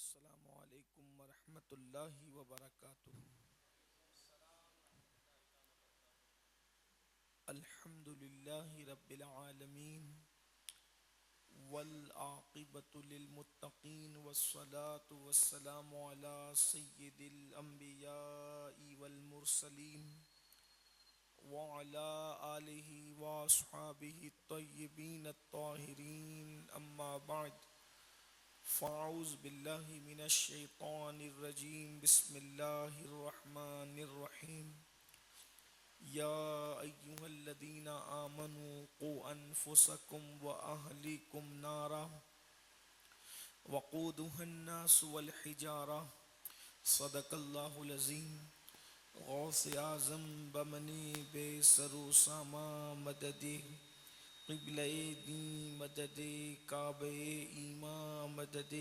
السلام علیکم ورحمۃ اللہ وبرکاتہ۔ الحمد للہ رب العالمین والعاقبۃ للمتقین والصلاة والسلام علی سید الانبیاء والمرسلین وعلی آلہ واصحابہ الطیبین الطاہرین، اما بعد فاعوذ باللہ من الشیطان الرجیم، بسم اللہ الرحمن الرحیم۔ یا ایہا الذین آمنوا قوا انفسکم واہلیکم نارا وقودها الناس والحجارہ، صدق اللہ العظیم۔ غوث اعظم بمنی بے سرو ساما مددِ قبلہ دین مدد کعبہ ایماں مدد،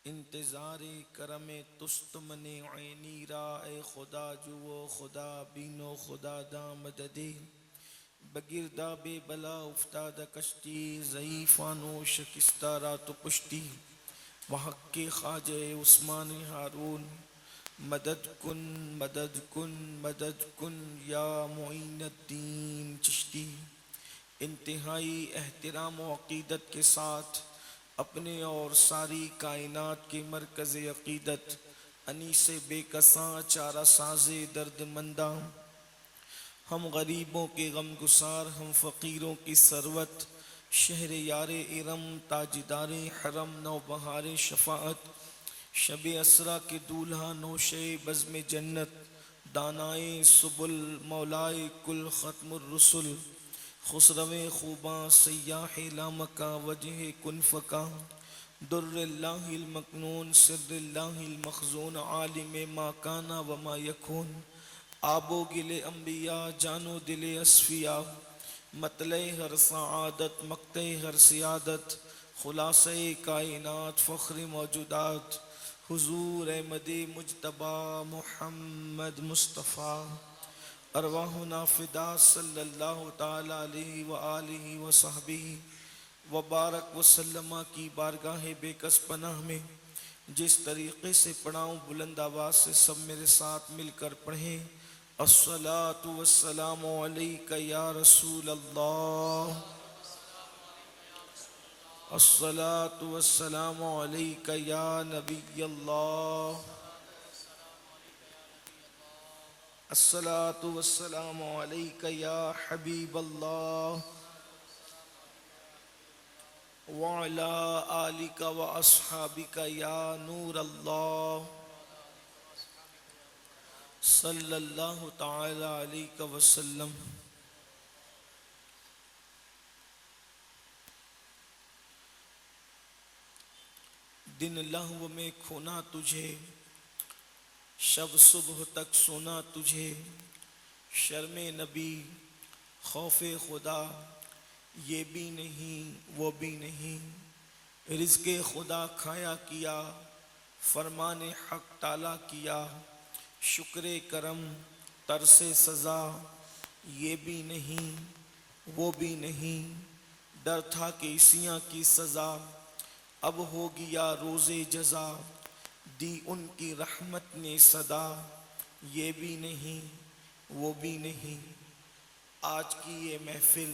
انتظار کرم تست من عینی را، اے خدا جو خدا بین و خدا دا مدد۔ بگرداب بلا افتاد کشتی، ضعیفان و شکستہ را تو پشتی، وحق کے خواجہ عثمان ہارون، مدد کن مدد کن مدد کن یا معین الدین چشتی۔ انتہائی احترام و عقیدت کے ساتھ اپنے اور ساری کائنات کے مرکز عقیدت انیس بے کساں چارہ ساز درد منداں، ہم غریبوں کے غم گسار، ہم فقیروں کی ثروت، شہر یار ارم تاجدار حرم، نوبہار شفاعت، شب اسرا کے دولہا نوشے بزم جنت، دانائے سبل مولائے کل ختم الرسل، خسرو خوباں سیاح لامکاں وجہ کن فکاں، در اللہ المکنون سر اللہ المخزون، عالم ما کان و ما یکون، آب و گل انبیاء جان و دل اصفیاء، مطلع ہر سعادت مقطع ہر سیادت، خلاصہ کائنات فخر موجودات، حضور احمد مجتبی محمد مصطفیٰ، ارواحنا فدا صلی اللہ تعالی علیہ وآلہ وصحبہ وبارک وسلم کی بارگاہ بے کس پناہ میں جس طریقے سے پڑھاؤں، بلند آواز سے سب میرے ساتھ مل کر پڑھیں۔ الصلاۃ والسلام علیک یا رسول اللہ، الصلاۃ والسلام علیک یا نبی اللہ، الصلاۃ والسلام علیک یا حبیب اللہ، وعلی آلک واصحابک یا نور اللہ، صلی اللہ تعالی علیہ وسلم۔ دن لہو میں کھونا تجھے، شب صبح تک سونا تجھے، شرم نبی خوف خدا یہ بھی نہیں وہ بھی نہیں، رزق خدا کھایا کیا فرمان حق ٹالا کیا، شکر کرم ترس سزا یہ بھی نہیں وہ بھی نہیں، ڈر تھا کہ عیسیاں کی سزا اب ہو گیا روز جزا، دی ان کی رحمت نے صدا یہ بھی نہیں وہ بھی نہیں۔ آج کی یہ محفل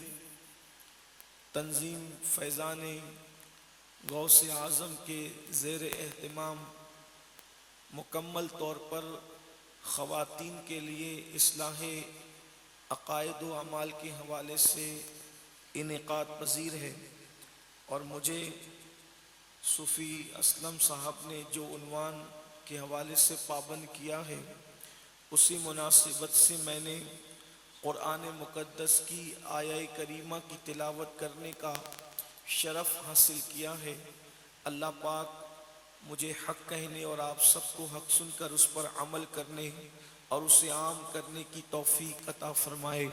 تنظیم فیضان غوث اعظم کے زیر اہتمام مکمل طور پر خواتین کے لیے اصلاح عقائد و اعمال کے حوالے سے انعقاد پذیر ہے، اور مجھے صوفی اسلم صاحب نے جو عنوان کے حوالے سے پابند کیا ہے، اسی مناسبت سے میں نے قرآن مقدس کی آیہ کریمہ کی تلاوت کرنے کا شرف حاصل کیا ہے۔ اللہ پاک مجھے حق کہنے اور آپ سب کو حق سن کر اس پر عمل کرنے اور اسے عام کرنے کی توفیق عطا فرمائے۔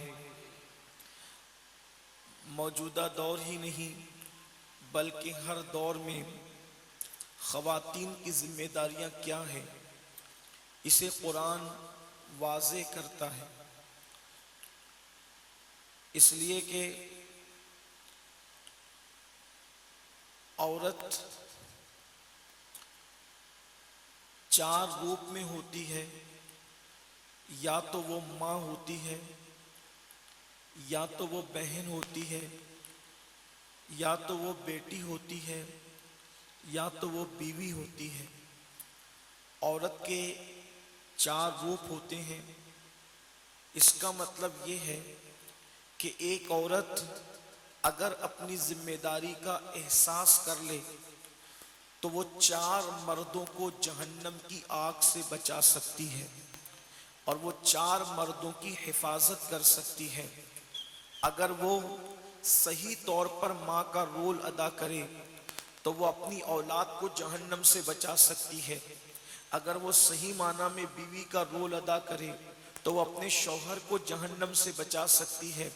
موجودہ دور ہی نہیں بلکہ ہر دور میں خواتین کی ذمہ داریاں کیا ہیں، اسے قرآن واضح کرتا ہے، اس لیے کہ عورت چار روپ میں ہوتی ہے، یا تو وہ ماں ہوتی ہے، یا تو وہ بہن ہوتی ہے، یا تو وہ بیٹی ہوتی ہے، یا تو وہ بیوی ہوتی ہے۔ عورت کے چار روپ ہوتے ہیں۔ اس کا مطلب یہ ہے کہ ایک عورت اگر اپنی ذمہ داری کا احساس کر لے تو وہ چار مردوں کو جہنم کی آگ سے بچا سکتی ہے، اور وہ چار مردوں کی حفاظت کر سکتی ہے۔ اگر وہ صحیح طور پر ماں کا رول ادا کرے تو وہ اپنی اولاد کو جہنم سے بچا سکتی ہے۔ اگر وہ صحیح معنی میں بیوی کا رول ادا کرے تو وہ اپنے شوہر کو جہنم سے بچا سکتی ہے۔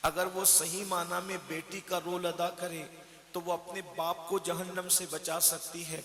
اگر وہ صحیح معنی میں بیٹی کا رول ادا کرے تو وہ اپنے باپ کو جہنم سے بچا سکتی ہے۔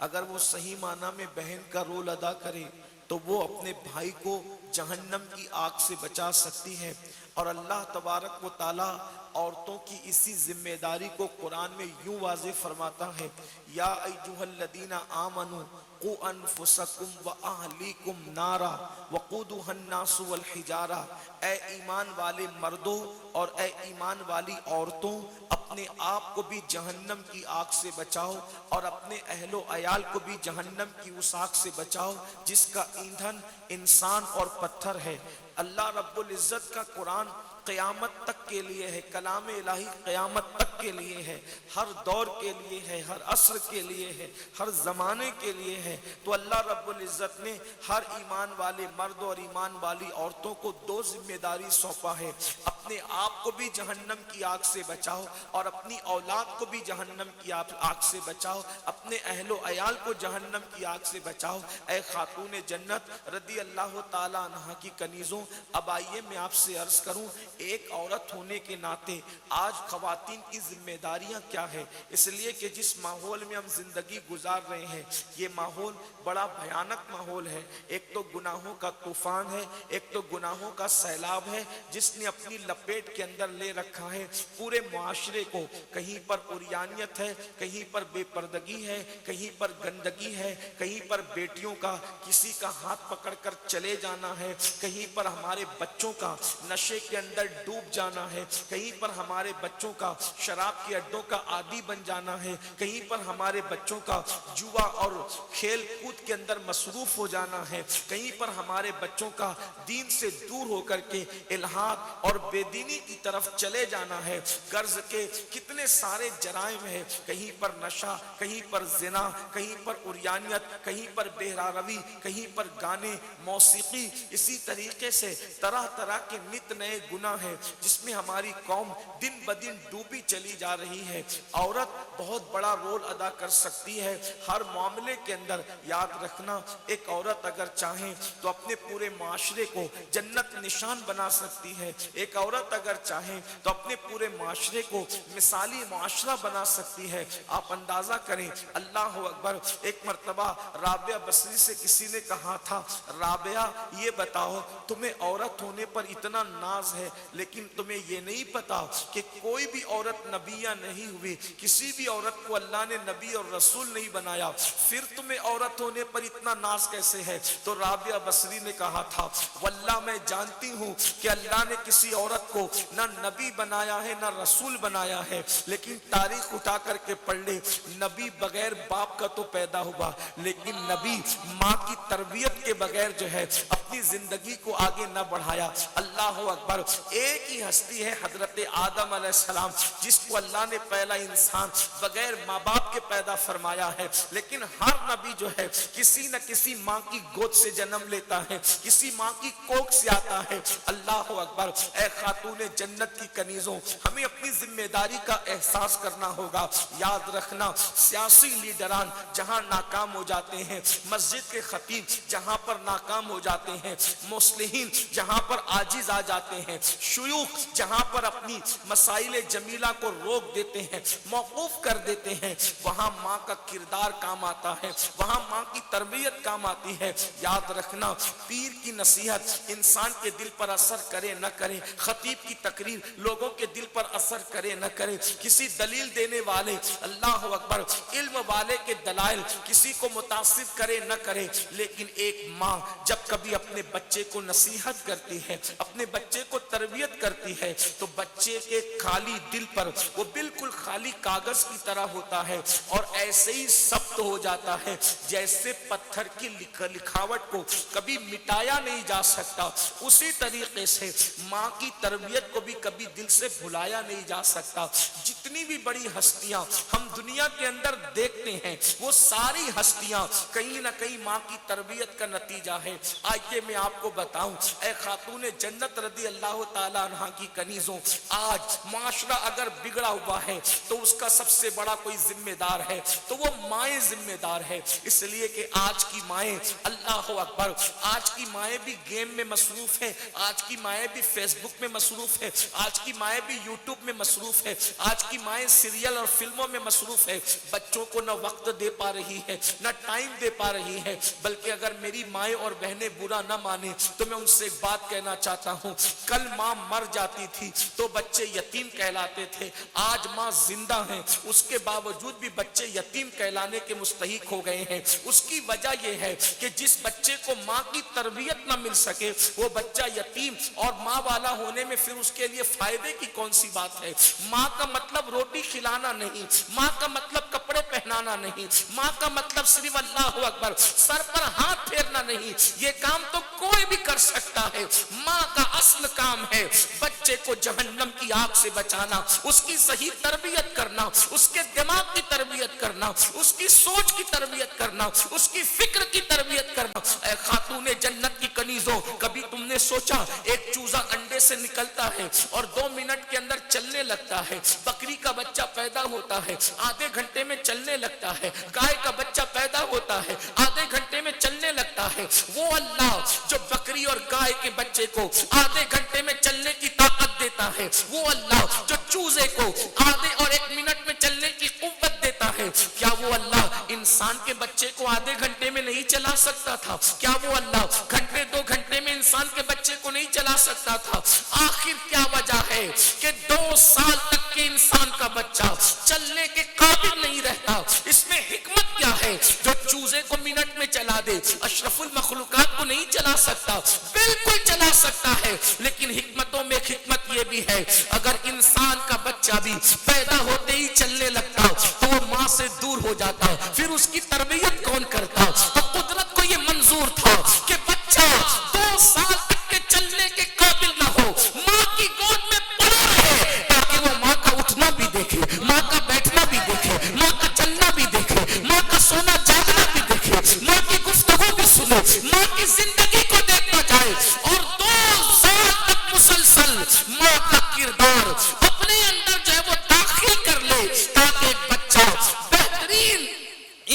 اگر وہ صحیح معنی میں بہن کا رول ادا کرے تو وہ اپنے بھائی کو جہنم کی آگ سے بچا سکتی ہے۔ اور اللہ تبارک و تعالی عورتوں کی اسی ذمہ داری کو قرآن میں یوں واضح فرماتا ہے، یا ایھا الذین آمنوا قوا انفسکم واہلیکم نارا وقودھا الناس والحجارہ، اے ایمان والے مردوں اور اے ایمان والی عورتوں، اپنے آپ کو بھی جہنم کی آگ سے بچاؤ اور اپنے اہل و عیال کو بھی جہنم کی اس آگ سے بچاؤ جس کا ایندھن انسان اور پتھر ہے۔ اللہ رب العزت کا قرآن قیامت تک کے لیے ہے، کلام الہی قیامت تک کے لیے ہے، ہر دور کے لیے ہے، ہر عصر کے لیے ہے، ہر زمانے کے لیے ہے۔ تو اللہ رب العزت نے ہر ایمان والے مرد اور ایمان والی عورتوں کو دو ذمہ داری سونپا ہے، اپنے آپ کو بھی جہنم کی آگ سے بچاؤ اور اپنی اولاد کو بھی جہنم کی آگ سے بچاؤ، اپنے اہل و عیال کو جہنم کی آگ سے بچاؤ۔ اے خاتون جنت رضی اللہ تعالی عنہا کی کنیزوں، اب آئیے میں آپ سے عرض کروں، ایک عورت ہونے کے ناطے آج خواتین کی ذمہ داریاں کیا ہے؟ اس لیے کہ جس ماحول میں ہم زندگی گزار رہے ہیں یہ ماحول بڑا بھیانک ماحول ہے۔ ایک تو گناہوں کا طوفان ہے، ایک تو گناہوں کا سیلاب ہے جس نے اپنی لپیٹ کے اندر لے رکھا ہے پورے معاشرے کو۔ کہیں پر عریانیت ہے، کہیں پر بے پردگی ہے، کہیں پر گندگی ہے، کہیں پر بیٹیوں کا کسی کا ہاتھ پکڑ کر چلے جانا ہے، کہیں پر ہمارے بچوں کا نشے کے اندر ڈوب جانا ہے، کہیں پر ہمارے بچوں کا شراب کے اڈوں کا عادی بن جانا ہے، کہیں پر ہمارے بچوں کا جوا اور کھیل کود کے اندر مصروف ہو جانا ہے، کہیں پر ہمارے بچوں کا دین سے دور ہو کر کے الحاد اور بے دینی کی طرف چلے جانا ہے۔ غرض کے کتنے سارے جرائم ہیں، کہیں پر نشہ، کہیں پر زنا، کہیں پر عریانیت، کہیں پر بہرہ روی، کہیں پر گانے، موسیقی، اسی طریقے سے طرح طرح کے نت نئے گناہ ہیں جس میں ہماری قوم دن بدن ڈوبی چلی جا رہی ہے۔ عورت بہت بڑا رول ادا کر سکتی ہے ہر معاملے کے اندر۔ یاد رکھنا، ایک عورت اگر چاہے تو اپنے پورے معاشرے کو جنت نشان بنا سکتی ہے، ایک عورت اگر چاہے تو اپنے پورے معاشرے کو مثالی معاشرہ بنا سکتی ہے۔ آپ اندازہ کریں، اللہ اکبر، ایک مرتبہ رابعہ بصری سے کسی نے کہا تھا، رابعہ یہ بتاؤ تمہیں عورت ہونے پر اتنا ناز ہے لیکن تمہیں یہ نہیں پتا کہ کوئی بھی عورت نبیہ نہیں ہوئی، کسی بھی عورت کو اللہ نے نبی اور رسول نہیں بنایا، پھر تمہیں عورت ہونے پر اتنا ناز کیسے ہے؟ تو رابعہ بصری نے کہا تھا، واللہ میں جانتی ہوں کہ اللہ نے کسی عورت کو نہ نبی بنایا ہے نہ رسول بنایا ہے، لیکن تاریخ اٹھا کر کے پڑھ لے، نبی بغیر باپ کا تو پیدا ہوا لیکن نبی ماں کی تربیت کے بغیر جو ہے اپنی زندگی کو آگے نہ بڑھایا۔ اللہ اکبر، ایک ہی ہستی ہے حضرت آدم علیہ السلام جس کو اللہ نے پہلا انسان بغیر ماں باپ کے پیدا فرمایا ہے، لیکن ہر نبی جو ہے کسی نہ کسی ماں کی گود سے جنم لیتا ہے، کسی ماں کی کوکھ سے آتا ہے۔ اللہ اکبر، اے خاتون جنت کی کنیزوں، ہمیں اپنی ذمہ داری کا احساس کرنا ہوگا۔ یاد رکھنا، سیاسی لیڈران جہاں ناکام ہو جاتے ہیں، مسجد کے خطیب جہاں پر ناکام ہو جاتے ہیں، مصلحین جہاں پر عاجز آ جاتے ہیں، شیوخ جہاں پر اپنی مسائل جمیلہ کو روک دیتے ہیں، موقوف کر دیتے ہیں، وہاں ماں کا کردار کام آتا ہے، وہاں ماں کی تربیت کام آتی ہے۔ یاد رکھنا، پیر کی نصیحت انسان کے دل پر اثر کرے نہ کرے، خطیب کی تقریر لوگوں کے دل پر اثر کرے نہ کرے، کسی دلیل دینے والے، اللہ اکبر، علم والے کے دلائل کسی کو متاثر کرے نہ کرے، لیکن ایک ماں جب کبھی اپنے بچے کو نصیحت کرتی ہے، اپنے بچے کو تربیت کرتی ہے، تو بچے کے خالی دل پر وہ بالکل خالی کاغذ کی طرح ہوتا ہے اور ایسے ہی ثبت ہو جاتا ہے جیسے پتھر کی لکھاوٹ کو کبھی مٹایا نہیں جا سکتا، اسی طریقے سے ماں کی تربیت کو بھی کبھی دل سے بھلایا نہیں جا سکتا۔ جتنی بھی بڑی ہستیاں ہم دنیا کے اندر دیکھتے ہیں وہ ساری ہستیاں کہیں نہ کہیں ماں کی تربیت کا نتیجہ ہے۔ آئیے میں آپ کو بتاؤں، اے خاتون جنت رضی اللہ تعالیٰ عنہ کی کنیزوں، آج معاشرہ اگر بگڑا ہوا ہے تو اس کا سب سے بڑا کوئی ذمہ دار ہے تو وہ مائیں ذمہ دار ہے، اس لیے کہ آج کی مائیں، اللہ اکبر، آج کی مائیں بھی گیم میں مصروف ہیں، آج کی مائیں بھی فیس بک میں مصروف ہے، آج کی مائیں بھی یوٹیوب میں مصروف ہے، آج کی مائیں سیریل اور فلموں میں مصروف ہے، بچوں کو نہ وقت دے پا رہی ہے نہ ٹائم دے پا رہی ہے۔ بلکہ اگر میری مائیں اور بہنیں برا نہ مانے تو میں ان سے ایک بات کہنا چاہتا ہوں، کل ماں مر جاتی تھی تو بچے یتیم کہلاتے تھے، آج ماں زندہ ہیں اس کے باوجود بھی بچے یتیم کہلانے کے مستحق ہو گئے ہیں۔ اس کی وجہ یہ ہے کہ جس بچے کو ماں کی تربیت نہ مل سکے وہ بچہ یتیم اور ماں والا ہونے میں پھر اس کے لیے فائدے کی کون سی بات ہے؟ ماں کا مطلب روٹی کھلانا نہیں، ماں کا مطلب کپڑے پہنانا نہیں، ماں کا مطلب صرف اللہ اکبر سر پر ہاتھ پھیرنا نہیں، یہ کام تو کوئی بھی کر سکتا ہے۔ ماں کا اصل کام ہے بچے کو جہنم کی آگ سے بچانا، اس کی صحیح تربیت کرنا، اس کے دماغ کی تربیت کرنا، اس کی سوچ کی تربیت کرنا، اس کی فکر کی تربیت کرنا۔ اے خاتون جنت کی کنیزوں، کبھی تم نے سوچا ایک چوزا انڈے سے نکلتا ہے اور 2 منٹ کے اندر چلنے لگتا ہے، بکری کا بچہ پیدا ہوتا ہے آدھے گھنٹے میں چلنے لگتا ہے، گائے کا بچہ پیدا ہوتا ہے آدھے گھنٹے میں چلنے لگتا ہے، وہ اللہ جو بکری اور گائے کے بچے کو آدھے گھنٹے میں چلنے کی طاقت دیتا ہے، وہ اللہ جو چوزے کو آدھے اور 1 منٹ میں چلنے کی قوت دیتا ہے، کیا وہ اللہ انسان کے بچے کو آدھے گھنٹے میں نہیں چلا سکتا تھا؟ کیا وہ اللہ گھنٹے 2 گھنٹے میں انسان کے بچے کو نہیں چلا سکتا تھا؟ آخر کیا وجہ ہے کہ 2 سال تک کے انسان کا بچہ چلنے کے قابل نہیں رہتا؟ اس میں حکمت کیا ہے؟ جو چوزے کو منٹ میں چلا دے اشرف المخلوقات کو نہیں چلا سکتا؟ بالکل چلا سکتا ہے، لیکن حکمتوں میں حکمت یہ بھی ہے اگر انسان کا بچہ بھی پیدا ہوتے ہی چلنے لگتا تو وہ ماں سے دور ہو جاتا، پھر اس کی تربیت کون کرتا؟ تو قدرت کو یہ منظور تھا کہ بچہ 2 سال تک کے چلنے کے قابل نہ ہو، ماں کی گود میں پڑا رہے تاکہ وہ ماں کا اٹھنا بھی دیکھے، ماں کا بیٹھنا بھی دیکھے، ماں کا چلنا بھی دیکھے، ماں کا سونا جاگنا بھی دیکھے، ماں کی گفتگو بھی سنے، ماں کی زندگی کو دیکھنا جائے، اور 2 سال تک مسلسل ماں کا کردار اپنے اندر جو ہے وہ داخل کر لے تاکہ ایک بچہ بہترین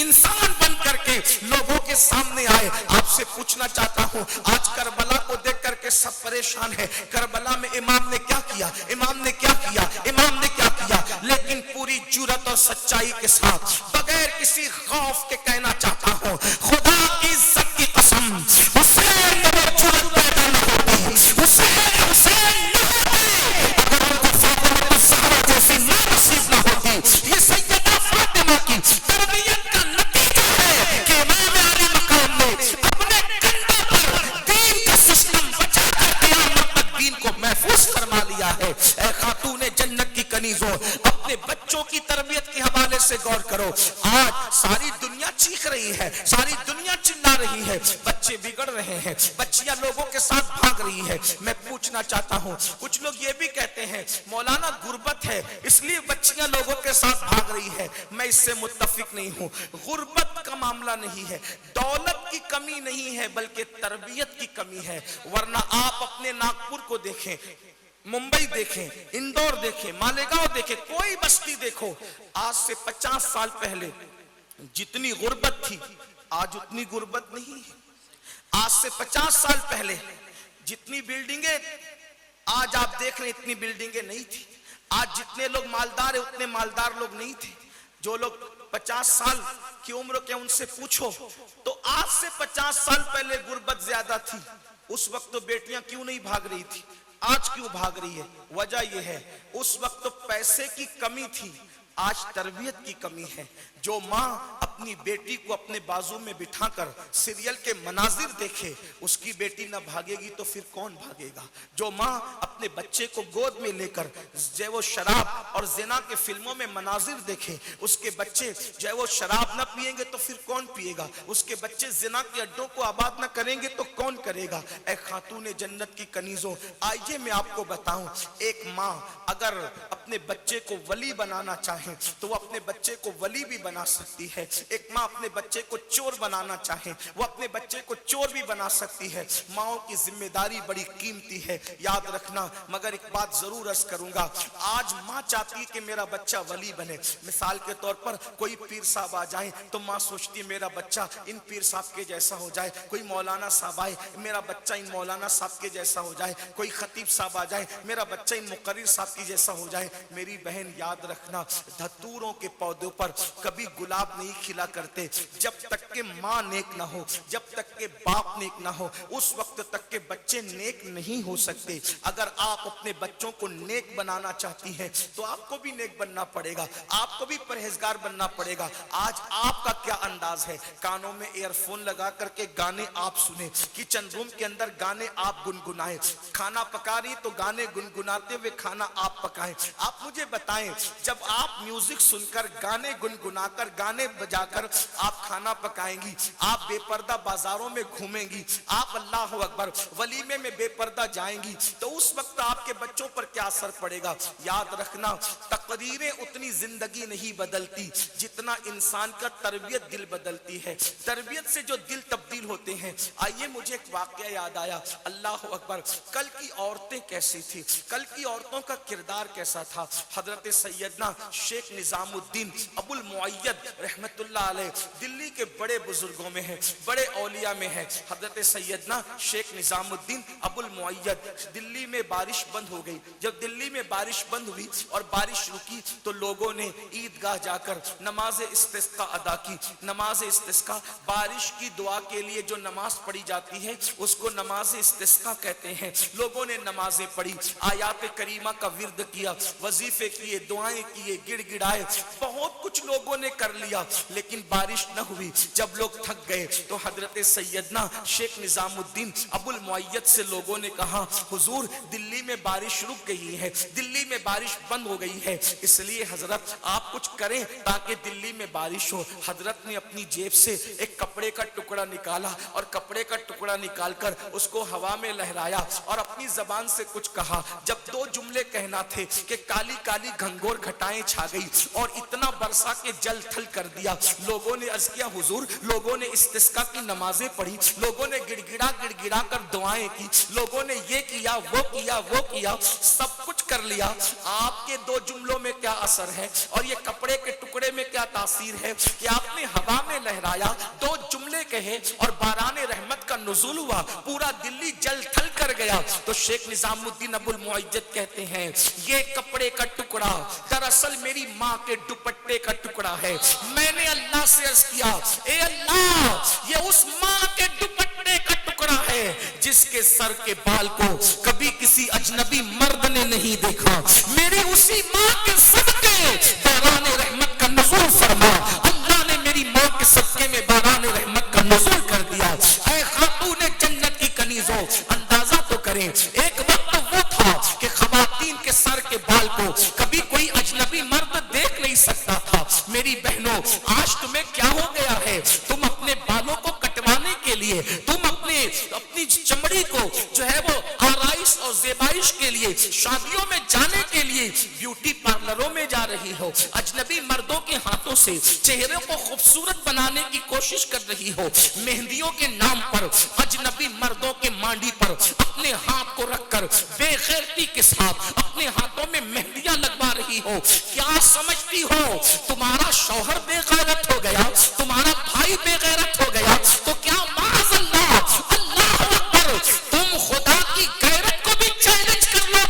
انسان بن کر کے لوگوں کے سامنے آئے۔ آپ سے پوچھنا چاہتا ہوں، آج کربلا کو دیکھ کر کے سب پریشان ہے، کربلا میں امام نے کیا کیا، امام نے کیا کیا، امام نے کیا کیا، لیکن پوری جرات اور سچائی کے ساتھ بغیر کسی خوف کے کہنا چاہتا ہوں، خدا کی عزت کی قسم، حسین میں وہ جرات پیدا نہ ہوتی، حسین نہ ہوتے اگر ان کو فاطمہ الزہرا جیسی ماں نصیب نہ ہوتی۔ یہ سیدہ فاطمہ کی تربیت کا نتیجہ ہے کہ امام علی مقام نے اپنے کندھوں پر دین کا سسٹم بچا کر قیامت تک دین کو محفوظ فرما لیا ہے۔ اے خاتون جنت کی کنیزوں، اپنے بچوں کی تربیت کے حوالے سے غور کرو۔ آج ساری دنیا چیخ رہی ہے، ساری دنیا چلا رہی ہے، بچے بگڑ رہے ہیں، بچیاں لوگوں کے ساتھ بھاگ رہی ہے۔ میں پوچھنا چاہتا ہوں، کچھ لوگ یہ بھی کہتے ہیں مولانا غربت ہے اس لیے بچیاں لوگوں کے ساتھ بھاگ رہی ہے، میں اس سے متفق نہیں ہوں۔ غربت کا معاملہ نہیں ہے، دولت کی کمی نہیں ہے، بلکہ تربیت کی کمی ہے۔ ورنہ آپ اپنے ناگپور کو دیکھیں، ممبئی دیکھیں، اندور دیکھیں، مالیگاؤں دیکھیں، کوئی بستی دیکھو، آج سے 50 سال پہلے جتنی غربت تھی آج اتنی غربت نہیں ہے۔ آج سے 50 سال پہلے جتنی بلڈنگیں آج آپ دیکھ رہے ہیں اتنی بلڈنگیں نہیں تھی. آج جتنے لوگ مالدار ہیں اتنے مالدار لوگ نہیں تھے. جو لوگ 50 سال کی عمر کے ان سے پوچھو تو آج سے 50 سال پہلے غربت زیادہ تھی. اس وقت تو بیٹیاں کیوں نہیں بھاگ رہی تھی, آج کیوں بھاگ رہی ہے؟ وجہ یہ ہے اس وقت تو پیسے کی کمی تھی, آج تربیت کی کمی ہے. جو ماں اپنی بیٹی کو اپنے بازو میں بٹھا کر سیریل کے مناظر دیکھے, اس کی بیٹی نہ بھاگے گی تو پھر کون بھاگے گا؟ جو ماں اپنے بچے کو گود میں لے کر جو ہے وہ شراب اور زنا کے فلموں میں مناظر دیکھے, اس کے بچے جو ہے وہ شراب نہ پیئیں گے تو پھر کون پیے گا؟ اس کے بچے زنا کے اڈوں کو آباد نہ کریں گے تو کون کرے گا؟ اے خاتون جنت کی کنیزوں, آئیے میں آپ کو بتاؤں, ایک ماں اگر اپنے بچے کو ولی بنانا چاہے تو وہ اپنے بچے کو ولی بھی بنا سکتی ہے. ایک ماں اپنے بچے کو چور بنانا چاہے وہ اپنے بچے کو چور بھی بنا سکتی ہے. ماؤں کی ذمہ داری بڑی قیمتی ہے, یاد رکھنا. مگر ایک بات ضرور عرض کروں گا, آج ماں چاہتی ہے کہ میرا بچہ ولی بنے. مثال کے طور پر کوئی پیر صاحب آ جائیں تو ماں سوچتی ہے میرا بچہ ان پیر صاحب کے جیسا ہو جائے. کوئی مولانا صاحب آئے, میرا بچہ ان مولانا صاحب کے جیسا ہو جائے. کوئی خطیب صاحب آ جائے, میرا بچہ ان مقرر صاحب کی جیسا ہو جائے. میری بہن یاد رکھنا, دھتوروں کے پودوں پر کبھی گلاب نہیں کھلا کرتے جب تک کہ ماں نیک نہ ہو, جب تک کہ باپ نیک نہ ہو, اس وقت تک کہ بچے نیک نہیں ہو سکتے. اگر آپ اپنے بچوں کو نیک بنانا چاہتی ہیں تو آپ کو بھی نیک بننا پڑے گا, آپ کو بھی پرہیزگار بننا پڑے گا. آج آپ کا کیا انداز ہے؟ کانوں میں ایئر فون لگا کر کے گانے آپ سنیں, کچن روم کے اندر گانے آپ گنگنائیں, کھانا پکا رہی تو گانے گنگناتے ہوئے کھانا آپ پکائیں. آپ مجھے بتائیں, جب آپ میوزک سن کر گانے گنگنا کر گانے بجا کر آپ کھانا پکائیں گی, آپ بے پردہ بازاروں میں گھومیں گی, آپ اللہ اکبر ولیمے میں بے پردہ جائیں گی, تو اس وقت آپ کے بچوں پر کیا اثر پڑے گا؟ یاد رکھنا, تقریریں اتنی زندگی نہیں بدلتی جتنا انسان کا تربیت دل بدلتی ہے. تربیت سے جو دل تبدیل ہوتے ہیں. آئیے مجھے ایک واقعہ یاد آیا, اللہ اکبر, کل کی عورتیں کیسی تھی, کل کی عورتوں کا کردار کیسا تھا. حضرت سیدنا شیخ نظام الدین ابو المعید رحمت اللہ علیہ دلی کے بڑے بزرگوں میں ہیں, بڑے اولیاء میں ہیں. حضرت سیدنا شیخ نظام الدین ابو المعید, دلی میں بارش بند ہو گئی. جب دلی میں بارش بند ہوئی اور بارش رکی تو لوگوں نے عیدگاہ جا کر نماز استسقاء ادا کی. نماز استسقاء بارش کی دعا کے لیے جو نماز پڑھی جاتی ہے اس کو نماز استسقاء کہتے ہیں. لوگوں نے نمازیں پڑھی, آیات کریمہ کا ورد کیا, وظیفے کیے, دعائیں کیے, گڑ گڑائے, بہت کچھ لوگوں نے کر لیا, لیکن بارش نہ ہوئی. جب لوگ تھک گئے تو حضرت سیدنا شیخ نظام الدین ابو المعید سے لوگوں نے کہا, حضور دلی میں بارش رک گئی ہے, دلی میں بارش بند ہو گئی ہے, اس لیے حضرت آپ کچھ کریں تاکہ دلی میں بارش ہو. حضرت نے اپنی جیب سے ایک کپڑے کا ٹکڑا نکالا اور کپڑے کا ٹکڑا نکال کر اس کو ہوا میں لہرایا اور اپنی زبان سے کچھ کہا. جب دو جملے کہنا تھے کہ کالی کالی گھنگور گھٹائیں چھا گئی اور اتنا برسا کے جل تھل کر دیا. لوگوں نے عرض کیا, حضور لوگوں نے استسقاء کی نمازیں پڑھی, لوگوں نے گڑ گڑا کر دعائیں کی, لوگوں نے یہ کیا وہ کیا, سب کچھ کر لیا. آپ کے دو جملوں میں کیا اثر ہے اور یہ کپڑے کے ٹکڑے میں کیا تاثیر ہے کہ آپ نے ہوا میں لہرایا, دو جملے کہے اور باران رحمت کا نزول ہوا, پورا دلی جل تھل کر گیا. تو شیخ نظام الدین ابو المعید کہتے ہیں یہ کپڑے کا ٹکڑا دراصل میری ماں کے دوپٹے کا ٹکڑا ہے. میں نے اللہ سے عرض کیا, اے اللہ یہ اس ماں کے دوپٹے کا ٹکڑا ہے جس کے سر کے بال کو کبھی کسی اجنبی مرد نے نہیں دیکھا. میری اسی ماں کے صدقے باران رحمت کا نزول فرما. اللہ نے میری ماں کے صدقے میں باران رحمت کا نزول کر دیا. اے خاتون جنت کی کنیزوں, اندازہ تو کریں, ایک وقت وہ تھا کہ خواتین کے سر کے بال کو کبھی کوئی اجنبی مرد دیکھ نہیں سکتا تھا. میری بہنوں, آج تمہیں کیا ہو گیا ہے؟ تم اپنے بالوں کو کٹوانے کے لیے, تم اپنی چمڑی کو جو ہے وہ آرائش اور زیبائش کے لیے, شادیوں میں جانے کے لیے بیوٹی پارلروں میں جا رہی ہو, اجنبی مردوں کے ہاتھوں سے چہرے کو خوبصورت بنانے کی کوشش کر رہی ہو, مہندیوں کے نام پر اجنبی مردوں کے مانڈی پر اپنے ہاتھ کو رکھ کر بے غیرتی کے ساتھ اپنے ہاتھوں میں مہندیاں لگوا رہی ہو. کیا سمجھتی ہو تمہارا شوہر بے غیرت ہو گیا, تمہارا بھائی بے غیرت ہو گیا تو کیا معاذ اللہ, اللہ اکبر, تم خدا کی غیرت کو بھی چیلنج کر لو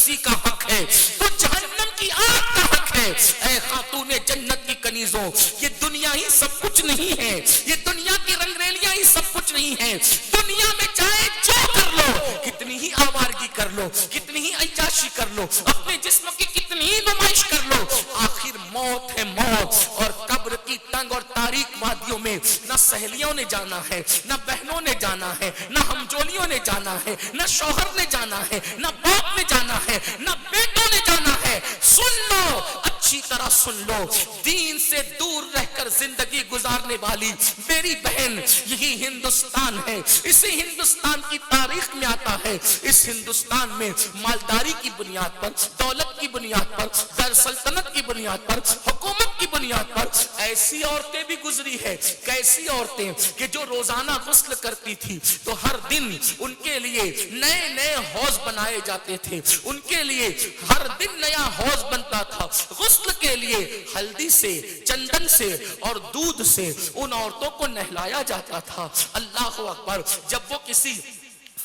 کسی کا حق ہے تو جہنم کی آگ کا حق ہے۔ اے خاتون جنت کی کنیزوں، یہ دنیا ہی سب کچھ نہیں ہے، یہ دنیا کی رنگریلیاں ہی سب کچھ نہیں ہے۔ دنیا میں چاہے جو کر لو، کتنی ہی آوارگی کر لو، کتنی ہی عیاشی کر لو، اپنے جسم کی کتنی ہی نمائش کر لو، آخر موت ہے موت۔ اور قبر کی تنگ اور تاریک وادیوں میں نہ سہیلیوں نے جانا ہے، نہ بہنوں نے جانا ہے، نہ ہمجولیوں نے جانا ہے، نہ شوہر نے جانا ہے، نہ باپ نے جانا ہے، نہ بیٹوں نے جانا ہے۔ سن لو، اچھی طرح سن لو، دین سے دور رہ کر زندگی گزارنے والی میری بہن، یہی ہندوستان ہے۔ اسی ہندوستان کی تاریخ میں آتا ہے، اس ہندوستان میں مالداری کی بنیاد پر، دولت کی بنیاد پر، در سلطنت کی بنیاد پر، حکومت کی بنیاد پر ایسی عورتیں بھی گزری ہے۔ کیسی عورتیں کہ جو روزانہ غسل کرتی تھی تو ہر دن ان کے لیے نئے نئے حوض بنائے جاتے تھے، ان کے لیے ہر دن نیا حوض بنتا تھا۔ غسل کے لیے ہلدی سے، چندن سے اور دودھ سے ان عورتوں کو نہلایا جاتا تھا۔ اللہ اکبر۔ جب وہ کسی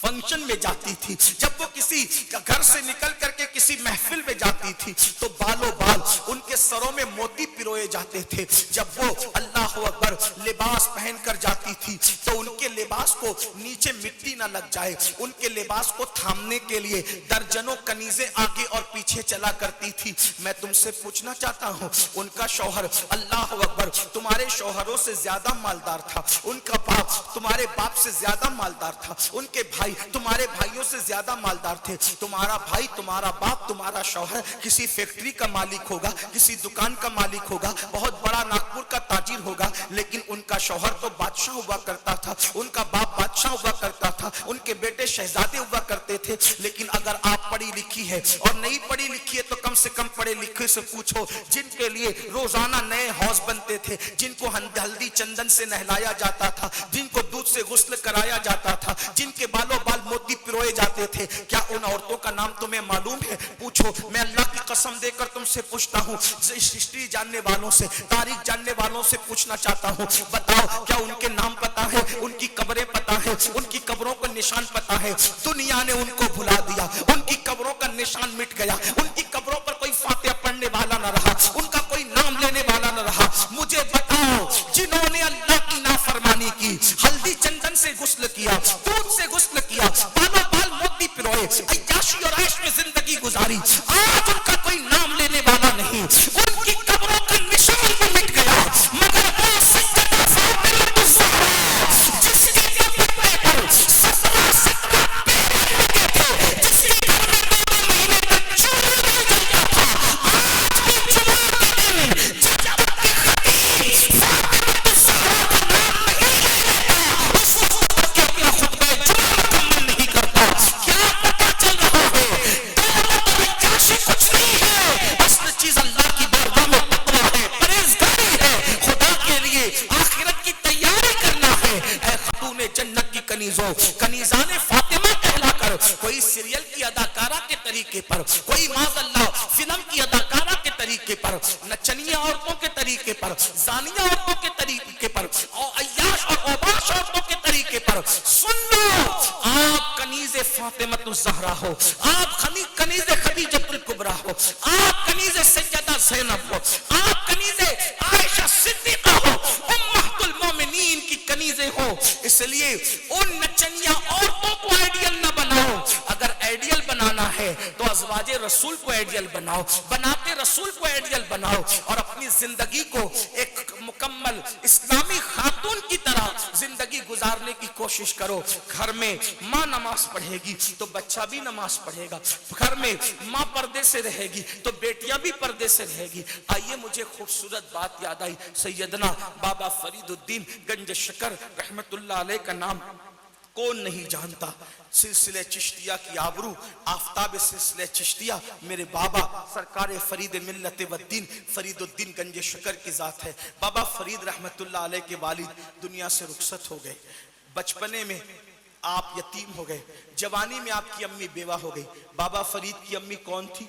فنکشن میں جاتی تھی، جب وہ کسی گھر سے نکل کر کے کسی محفل میں جاتی تھی تو بالوں بال ان کے سروں میں موتی پروئے جاتے تھے۔ جب وہ اللہ اکبر لباس پہن کر جاتی تھی تو ان کے لباس کو نیچے مٹی نہ لگ جائے، ان کے لباس کو تھامنے کے لیے درجنوں کنیزیں آگے اور پیچھے چلا کرتی تھی۔ میں تم سے پوچھنا چاہتا ہوں، ان کا شوہر اللہ اکبر تمہارے شوہروں سے زیادہ مالدار تھا، ان کا باپ تمہارے باپ سے زیادہ مالدار تھا، ان کے بھائی تمہارے بھائیوں سے زیادہ مالدار تھے۔ تمہارا بھائی، تمہارا باپ، تمہارا شوہر کسی فیکٹری کا مالک ہوگا، کسی دکان کا مالک ہوگا، بہت بڑا ناگپور کا تاجر ہوگا، لیکن ان کا شوہر تو بادشاہ ہوا کرتا تھا، ان کا باپ بادشاہ ہوا کرتا تھا، ان کے بیٹے شہزادے ہوا کرتے تھے۔ لیکن اگر آپ پڑھی لکھی ہے اور نہیں پڑھی لکھی ہے تو کم سے کم پڑھے لکھے سے پوچھو، جن کے لیے روزانہ نئے حوض بنتے تھے، جن کو ہلدی چندن سے نہلایا جاتا تھا، جن کو دودھ سے غسل کرایا جاتا تھا، جن کے بالوں بال موتی پروئے جاتے تھے، کیا ان عورتوں کا نام تمہیں معلوم ہے؟ پوچھو۔ میں اللہ کی قسم دے کر تم سے پوچھتا ہوں، ہسٹری جاننے والوں سے، تاریخ جاننے والوں سے پوچھنا چاہتا ہوں، بتاؤ کیا ان کے نام پتا ہے، ان کی قبریں پتا ہے، ان کی قبروں کا نشان پتا ہے؟ دنیا نے ان کو بھلا دیا، ان کی قبروں کا نشان مٹ گیا، ان کی قبروں پر کوئی فاتحہ پڑھنے والا نہ رہا، ان کا کوئی نام لینے والا نہ رہا۔ مجھے بتاؤ، جنہوں نے اللہ کی نافرمانی کی، ہلدی چندن سے غسل کیا، دودھ سے غسل کیا، بالوں بال موتی پروئے، عیاشی اور عیش میں زندگی گزاری، آج ان کا کوئی نام لینے والا نہیں، ان کی قبروں کا نشان بھی مٹ گیا، مگر وہ سیدہ فاطمہ الزہرا جس کے پتے پر 17 پیرے لگے تھے، جس کے گھر میں 2 مہینے تک چولہا نہیں جلتا تھا، آج بھی جمعہ کے دن جب تک کہ خطیب فاطمہ الزہرا کا نام نہیں لے لیتا، اس وقت تک کہ اپنا خطبہ جمعہ مکمل نہیں کرتا۔ کیا پتہ چل رہا ہے؟ دولت اور عیاشی کچھ نہیں ہے، اصل چیز اللہ کی بارگاہ میں تقویٰ ہے، پرہیزگاری ہے، خدا کے لیے آخرت کی تیاری کرنا ہے۔ اے خاتون جنت کی کنیزوں، کنیزان فاطمہ کہلا کر کوئی سیریل کی اداکارہ کے طریقے پر، کوئی معاذ اللہ فلم کی اداکارہ کے طریقے پر، نچنیہ عورتوں کے طریقے پر، زانیہ عورتوں کے طریقے پر، عیاش اور اوباش عورتوں کے طریقے پر سن لو، آپ کنیز فاطمہ الزہرا ہو، آپ کنیز خدیجہ الکبریٰ ہو، آپ کنیز سیدہ زینب ہو، آپ کنیز عائشہ صدیقہ ہو، امہات المومنین کی کنیزیں ہو۔ اس لیے ان نچنیہ عورتوں کو آئیڈیل نہ بناؤ۔ اگر آئیڈیل بنانا ہے تو ازواج رسول کو آئیڈیل بناؤ، بناتے رسول کو آئیڈیل بناؤ، اور اپنی زندگی کو ایک مکمل اسلامی خاتون کی طرح زندگی گزارنے کی کوشش کرو۔ گھر میں ماں نماز پڑھے گی تو بچہ بھی نماز پڑھے گا، گھر میں ماں پردے سے رہے گی تو بیٹیاں بھی پردے سے رہے گی۔ آئیے مجھے خوبصورت بات یاد آئی، سیدنا بابا فرید الدین گنج شکر رحمت اللہ علیہ کا نام کون نہیں جانتا؟ سلسلہ چشتیہ کی آبرو، آفتاب سلسلہ چشتیہ میرے بابا سرکار فرید ملت و الدین فرید الدین گنج شکر کی ذات ہے۔ بابا فرید رحمت اللہ علیہ کے والد دنیا سے رخصت ہو گئے، بچپنے میں آپ یتیم ہو گئے، جوانی میں آپ کی امی بیوہ ہو گئی۔ بابا فرید کی امی کون تھی؟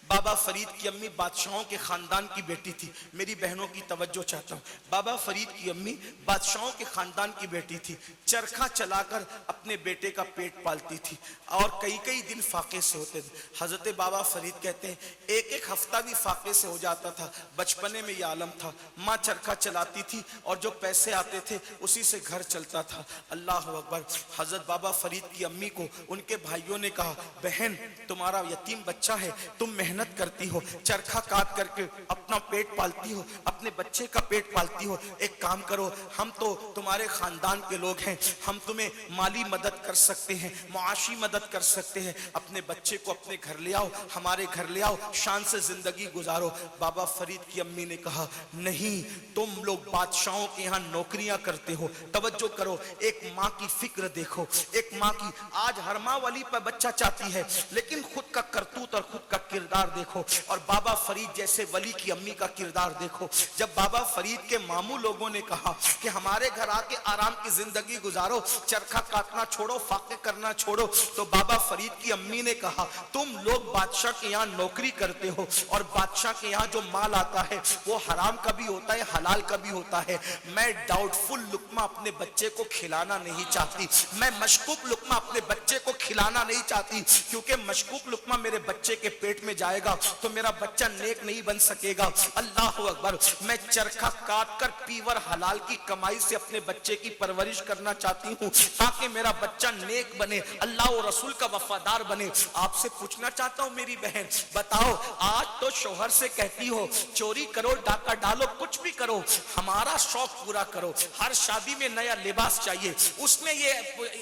بابا فرید کی امی بادشاہوں کے خاندان کی بیٹی تھی. میری بہنوں کی توجہ چاہتا ہوں. بابا فرید کی امی بادشاہوں کے خاندان کی بیٹی تھی. چرخا چلا کر اپنے بیٹے کا پیٹ پالتی تھی اور کئی دن فاقے سے ہوتے تھے. حضرت بابا فرید کہتے ہیں ایک ہفتہ بھی فاقے سے ہو جاتا تھا. بچپنے میں یہ عالم تھا. ماں چرخا چلاتی تھی اور جو پیسے آتے تھے اسی سے گھر چلتا تھا. اللہ اکبر. حضرت بابا فرید کی امی کو ان کے بھائیوں نے کہا بہن تمہارا یتیم بچہ ہے, تم محنت کرتی ہو, چرخا کاٹ کر کے اپنا پیٹ پالتی ہو, اپنے بچے کا پیٹ پالتی ہو, ایک کام کرو, ہم تو تمہارے خاندان کے لوگ ہیں, ہم تمہیں مالی مدد کر سکتے ہیں, معاشی مدد کر سکتے ہیں, اپنے بچے کو اپنے گھر لے آؤ, ہمارے گھر لے آؤ, شان سے زندگی گزارو. بابا فرید کی امی نے کہا نہیں, تم لوگ بادشاہوں کے یہاں نوکریاں کرتے ہو. توجہ کرو, ایک ماں کی فکر دیکھو, ایک ماں کی. آج ہر ماں ولی پر بچہ چاہتی ہے لیکن خود کا کرتوت اور خود کا کردار دیکھو, اور بابا فرید جیسے ولی کی امی کا کردار دیکھو. جب بابا فرید کے ماموں لوگوں نے کہا کہ ہمارے گھر آ کے آرام کی زندگی گزارو, چرخا کاٹنا چھوڑو, فاقے کرنا چھوڑو, تو بابا فرید کی امی نے کہا تم لوگ بادشاہ کے یہاں نوکری کرتے ہو اور بادشاہ کے یہاں جو مال آتا ہے وہ حرام کا بھی ہوتا ہے, حلال کا بھی ہوتا ہے. میں ڈاؤٹ فل لقمہ اپنے بچے کو کھلانا نہیں چاہتی, میں مشکوک لقمہ اپنے بچے کو کھلانا نہیں چاہتی, کیونکہ مشکوک لقمہ میرے بچے کے پیٹ میں جائے گا تو میرا بچہ نیک نہیں بن سکے گا. اللہ اکبر. میں چرخا کاٹ کر پیور حلال کی کمائی سے اپنے بچے کی پرورش کرنا چاہتی ہوں تاکہ میرا بچہ نیک بنے, اللہ و رسول کا وفادار بنے. آپ سے پوچھنا چاہتا ہوں میری بہن, بتاؤ آج تو شوہر سے کہتی ہو چوری کرو, ڈاکہ ڈالو, کچھ بھی کرو, ہمارا شوق پورا کرو. ہر شادی میں نیا لباس چاہیے, اس نے یہ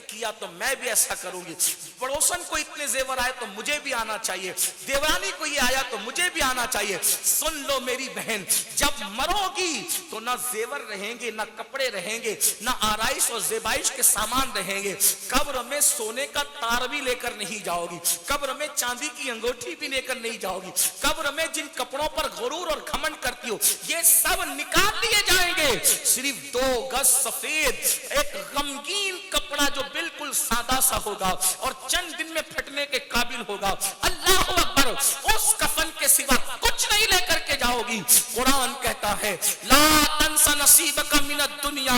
کیا تو میں بھی ایسا کروں گی. پڑوسن کو اتنے زیور آئے تو مجھے بھی آنا چاہیے, دیورانی کو یہ آیا تو مجھے بھی آنا چاہیے. سن لو میری بہن, جب مرو گی تو نہ زیور رہیں گے, نہ کپڑے رہیں گے, نہ آرائش اور زیبائش کے سامان رہیں گے. قبر میں سونے کا تار بھی لے کر نہیں جاؤ گی, قبر میں چاندی کی انگوٹھی بھی لے کر نہیں جاؤ گی, قبر میں جن کپڑوں پر غرور اور گھمنڈ کرتی ہو یہ سب نکال دیے جائیں گے. صرف 2 گز سفید ایک غمگین کپڑا جو بالکل سادہ سا ہوگا اور چند دن میں پھٹنے کے قابل ہوگا. اللہ اکبر. اس کفن کے سوا کچھ نہیں لے کر کے جاؤ گی. قرآن کہتا ہے لا تنس نصیبک من الدنیا,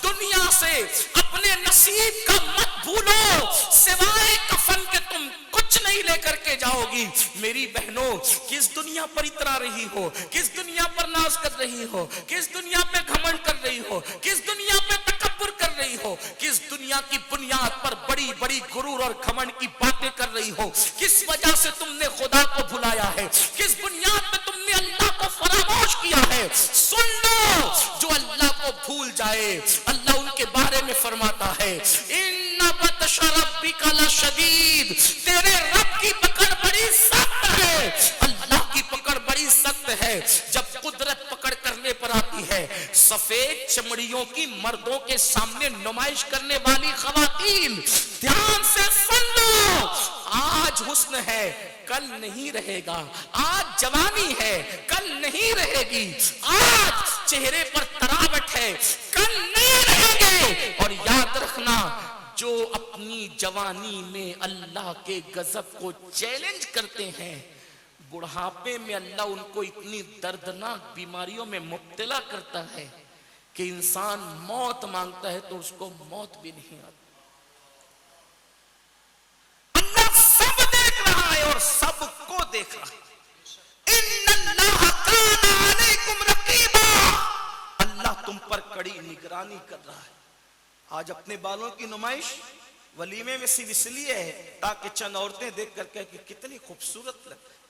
دنیا سے اپنے نصیب کا مت بھولو, سوائے کفن کے تم کچھ نہیں لے کر کے جاؤ گی. میری بہنوں, کس دنیا پر اترا رہی ہو, کس دنیا پر ناز کر رہی ہو, کس دنیا پہ گھمنڈ کر رہی ہو, کس دنیا پہ تکبر کر رہی ہو, کس دنیا کی بنیاد پر بڑی بڑی غرور اور گھمنڈ کی باتیں کر رہی ہو, کس وجہ سے تم نے خدا کو بھلایا ہے, کس بنیاد پہ تم نے اللہ کو فراموش کیا ہے. سن لو, جو اللہ کو بھول جائے اللہ ان کے بارے میں فرماتا ہے ان بطش ربک لشدید, تیرے رب کی پکڑ بڑی سخت ہے. اللہ کی پکڑ بڑی سخت ہے. جب قدرت پکڑ کرنے پر آتی ہے, سفید چمڑیوں کی مردوں کے سامنے نمائش کرنے والی خواتین, دھیان سے سن لو, آج حسن ہے کل نہیں رہے گا, آج جوانی ہے کل نہیں رہے گی, آج چہرے پر تراوٹ ہے کل نہیں رہیں گے. اور یاد رکھنا, جو اپنی جوانی میں اللہ کے غضب کو چیلنج کرتے ہیں, بڑھاپے میں اللہ ان کو اتنی دردناک بیماریوں میں مبتلا کرتا ہے کہ انسان موت مانگتا ہے تو اس کو موت بھی نہیں آتی. اللہ سب دیکھ رہا ہے اور سب کو دیکھ رہا ہے. ان اللہ کان علیکم رقیبا, اللہ تم پر کڑی نگرانی کر رہا ہے. آج اپنے بالوں کی نمائش ولیمے میں صرف اس لیے ہے تاکہ چند عورتیں دیکھ کر کہیں کہ کتنی خوبصورت لگتی.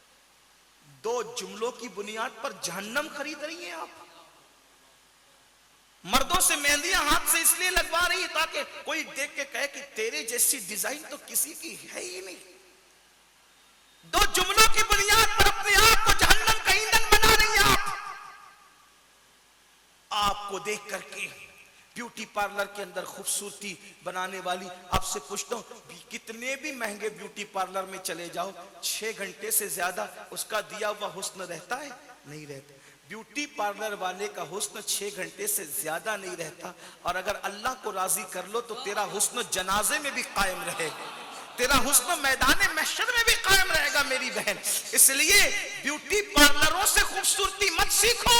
2 جملوں کی بنیاد پر جہنم خرید رہی ہیں آپ. مردوں سے مہندیاں ہاتھ سے اس لیے لگوا رہی ہیں تاکہ کوئی دیکھ کے کہے کہ تیرے جیسی ڈیزائن تو کسی کی ہے ہی نہیں. 2 جملوں کی بنیاد پر اپنے آپ کو جہنم کا ایندھن بنا رہی ہیں آپ. آپ کو دیکھ کر کے بیوٹی پارلر کے اندر خوبصورتی بنانے والی, آپ سے پوچھتا ہوں کتنے بھی مہنگے بیوٹی پارلر میں چلے جاؤ, 6 گھنٹے سے زیادہ اس کا دیا ہوا حسن رہتا ہے؟ نہیں رہتا. بیوٹی پارلر والے کا حسن 6 گھنٹے سے زیادہ نہیں رہتا, اور اگر اللہ کو راضی کر لو تو تیرا حسن جنازے میں بھی قائم رہے گا. تیرا حسن میدان محشر میں بھی قائم رہے گا میری بہن. اس لیے بیوٹی پارلروں سے خوبصورتی مت سیکھو.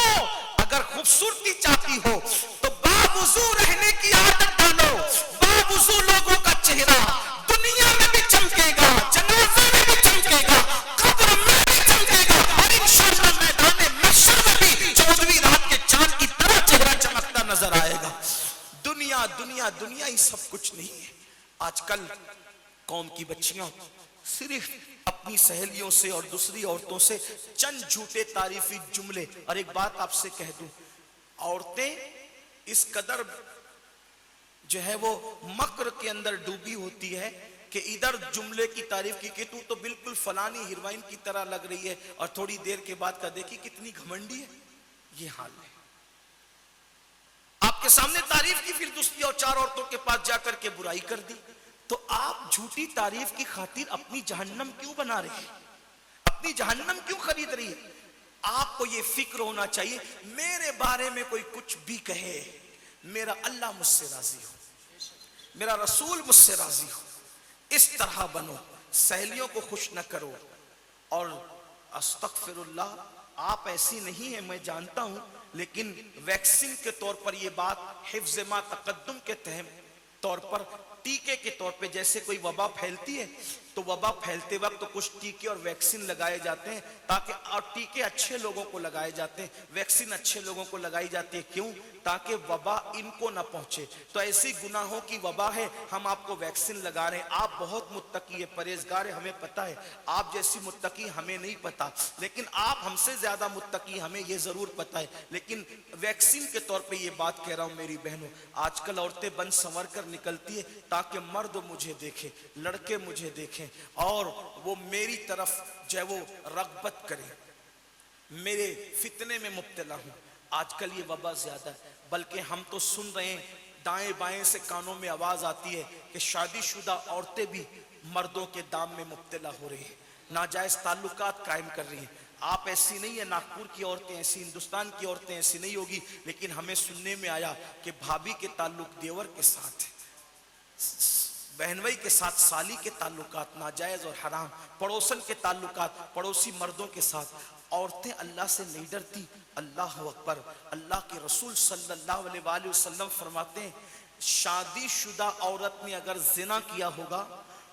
اگر خوبصورتی چاہتی ہو تو باوضو رہنے کی عادت ڈالو. باوضو لوگوں کا چہرہ دنیا میں بھی چمکے گا, جنازے میں بھی چمکے گا, قبر میں بھی چمکے گا, اور انشاءاللہ میدان محشر میں بھی 14ویں رات کے چاند کی طرح چہرہ چمکتا نظر آئے گا. دنیا دنیا دنیا ہی سب کچھ نہیں ہے. آج کل قوم کی بچیاں صرف اپنی سہیلیوں سے اور دوسری عورتوں سے چند جھوٹے تعریفی جملے. اور ایک بات آپ سے کہہ دوں, عورتیں اس قدر جو ہے وہ مکر کے اندر ڈوبی ہوتی ہے کہ ادھر جملے کی تعریف کی کہ تو بالکل فلانی ہیروئن کی طرح لگ رہی ہے, اور تھوڑی دیر کے بعد کا دیکھی کتنی گھمنڈی ہے. یہ حال ہے. آپ کے سامنے تعریف کی, پھر دوسری اور 4 عورتوں کے پاس جا کر کے برائی کر دی. تو آپ جھوٹی تعریف کی خاطر اپنی جہنم کیوں بنا رہی ہے؟ اپنی جہنم کیوں خرید رہی ہے؟ آپ کو یہ فکر ہونا چاہیے, میرے بارے میں کوئی کچھ بھی کہے, میرا اللہ مجھ سے راضی ہو, میرا رسول مجھ سے راضی ہو. اس طرح بنو, سہیلیوں کو خوش نہ کرو. اور استغفر اللہ, آپ ایسی نہیں ہیں میں جانتا ہوں, لیکن ویکسین کے طور پر یہ بات, حفظ ما تقدم کے طور پر, ٹیکے کے طور پہ, جیسے کوئی وبا پھیلتی ہے تو وبا پھیلتے وقت کچھ ٹیکے اور ویکسین لگائے جاتے ہیں تاکہ, اور ٹیکے اچھے لوگوں کو لگائے جاتے ہیں, ویکسین اچھے لوگوں کو لگائی جاتی ہے. کیوں؟ تاکہ وبا ان کو نہ پہنچے. تو ایسی گناہوں کی وبا ہے, ہم آپ کو ویکسین لگا رہے ہیں. آپ بہت متقی ہے, پرہیزگار ہے, ہمیں پتا ہے. آپ جیسی متقی ہمیں نہیں پتا, لیکن آپ ہم سے زیادہ متقی, ہمیں یہ ضرور پتا ہے. لیکن ویکسین کے طور پہ یہ بات کہہ رہا ہوں میری بہنوں, آج کل عورتیں بن سنور کر نکلتی ہے تاکہ مرد مجھے دیکھے, لڑکے مجھے دیکھیں, اور وہ میری طرف جو ہے وہ رغبت کرے, میرے فتنے میں مبتلا ہوں. آج کل یہ وبا زیادہ ہے, بلکہ ہم تو سن رہے ہیں, دائیں بائیں سے کانوں میں آواز آتی ہے کہ شادی شدہ عورتیں بھی مردوں کے دام میں مبتلا ہو رہی ہیں, ناجائز تعلقات قائم کر رہی ہیں. آپ ایسی نہیں ہے, ناگپور کی عورتیں ایسی, ہندوستان کی عورتیں ایسی نہیں ہوگی, لیکن ہمیں سننے میں آیا کہ بھابھی کے تعلق دیور کے ساتھ, بہنوئی کے ساتھ سالی کے تعلقات ناجائز اور حرام, پڑوسن کے تعلقات پڑوسی مردوں کے ساتھ. عورتیں اللہ سے نہیں ڈرتی. اللہ اکبر. اللہ کے رسول صلی اللہ علیہ وآلہ وسلم فرماتے ہیں, شادی شدہ عورت نے اگر زنا کیا ہوگا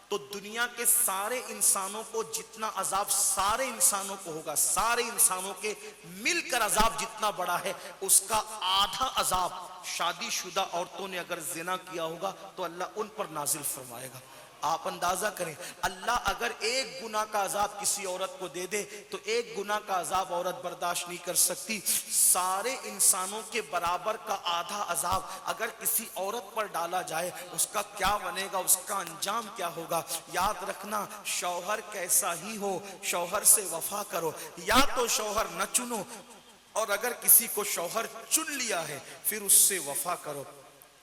تو دنیا کے سارے انسانوں کو جتنا عذاب سارے انسانوں کو ہوگا, سارے انسانوں کے مل کر عذاب جتنا بڑا ہے, اس کا آدھا عذاب شادی شدہ عورتوں نے اگر زنا کیا ہوگا تو اللہ ان پر نازل فرمائے گا. آپ اندازہ کریں, اللہ اگر ایک گناہ کا عذاب کسی عورت کو دے دے تو ایک گناہ کا عذاب عورت برداشت نہیں کر سکتی. سارے انسانوں کے برابر کا آدھا عذاب اگر کسی عورت پر ڈالا جائے, اس کا کیا بنے گا, اس کا انجام کیا ہوگا. یاد رکھنا, شوہر کیسا ہی ہو, شوہر سے وفا کرو. یا تو شوہر نہ چنو, اور اگر کسی کو شوہر چن لیا ہے پھر اس سے وفا کرو.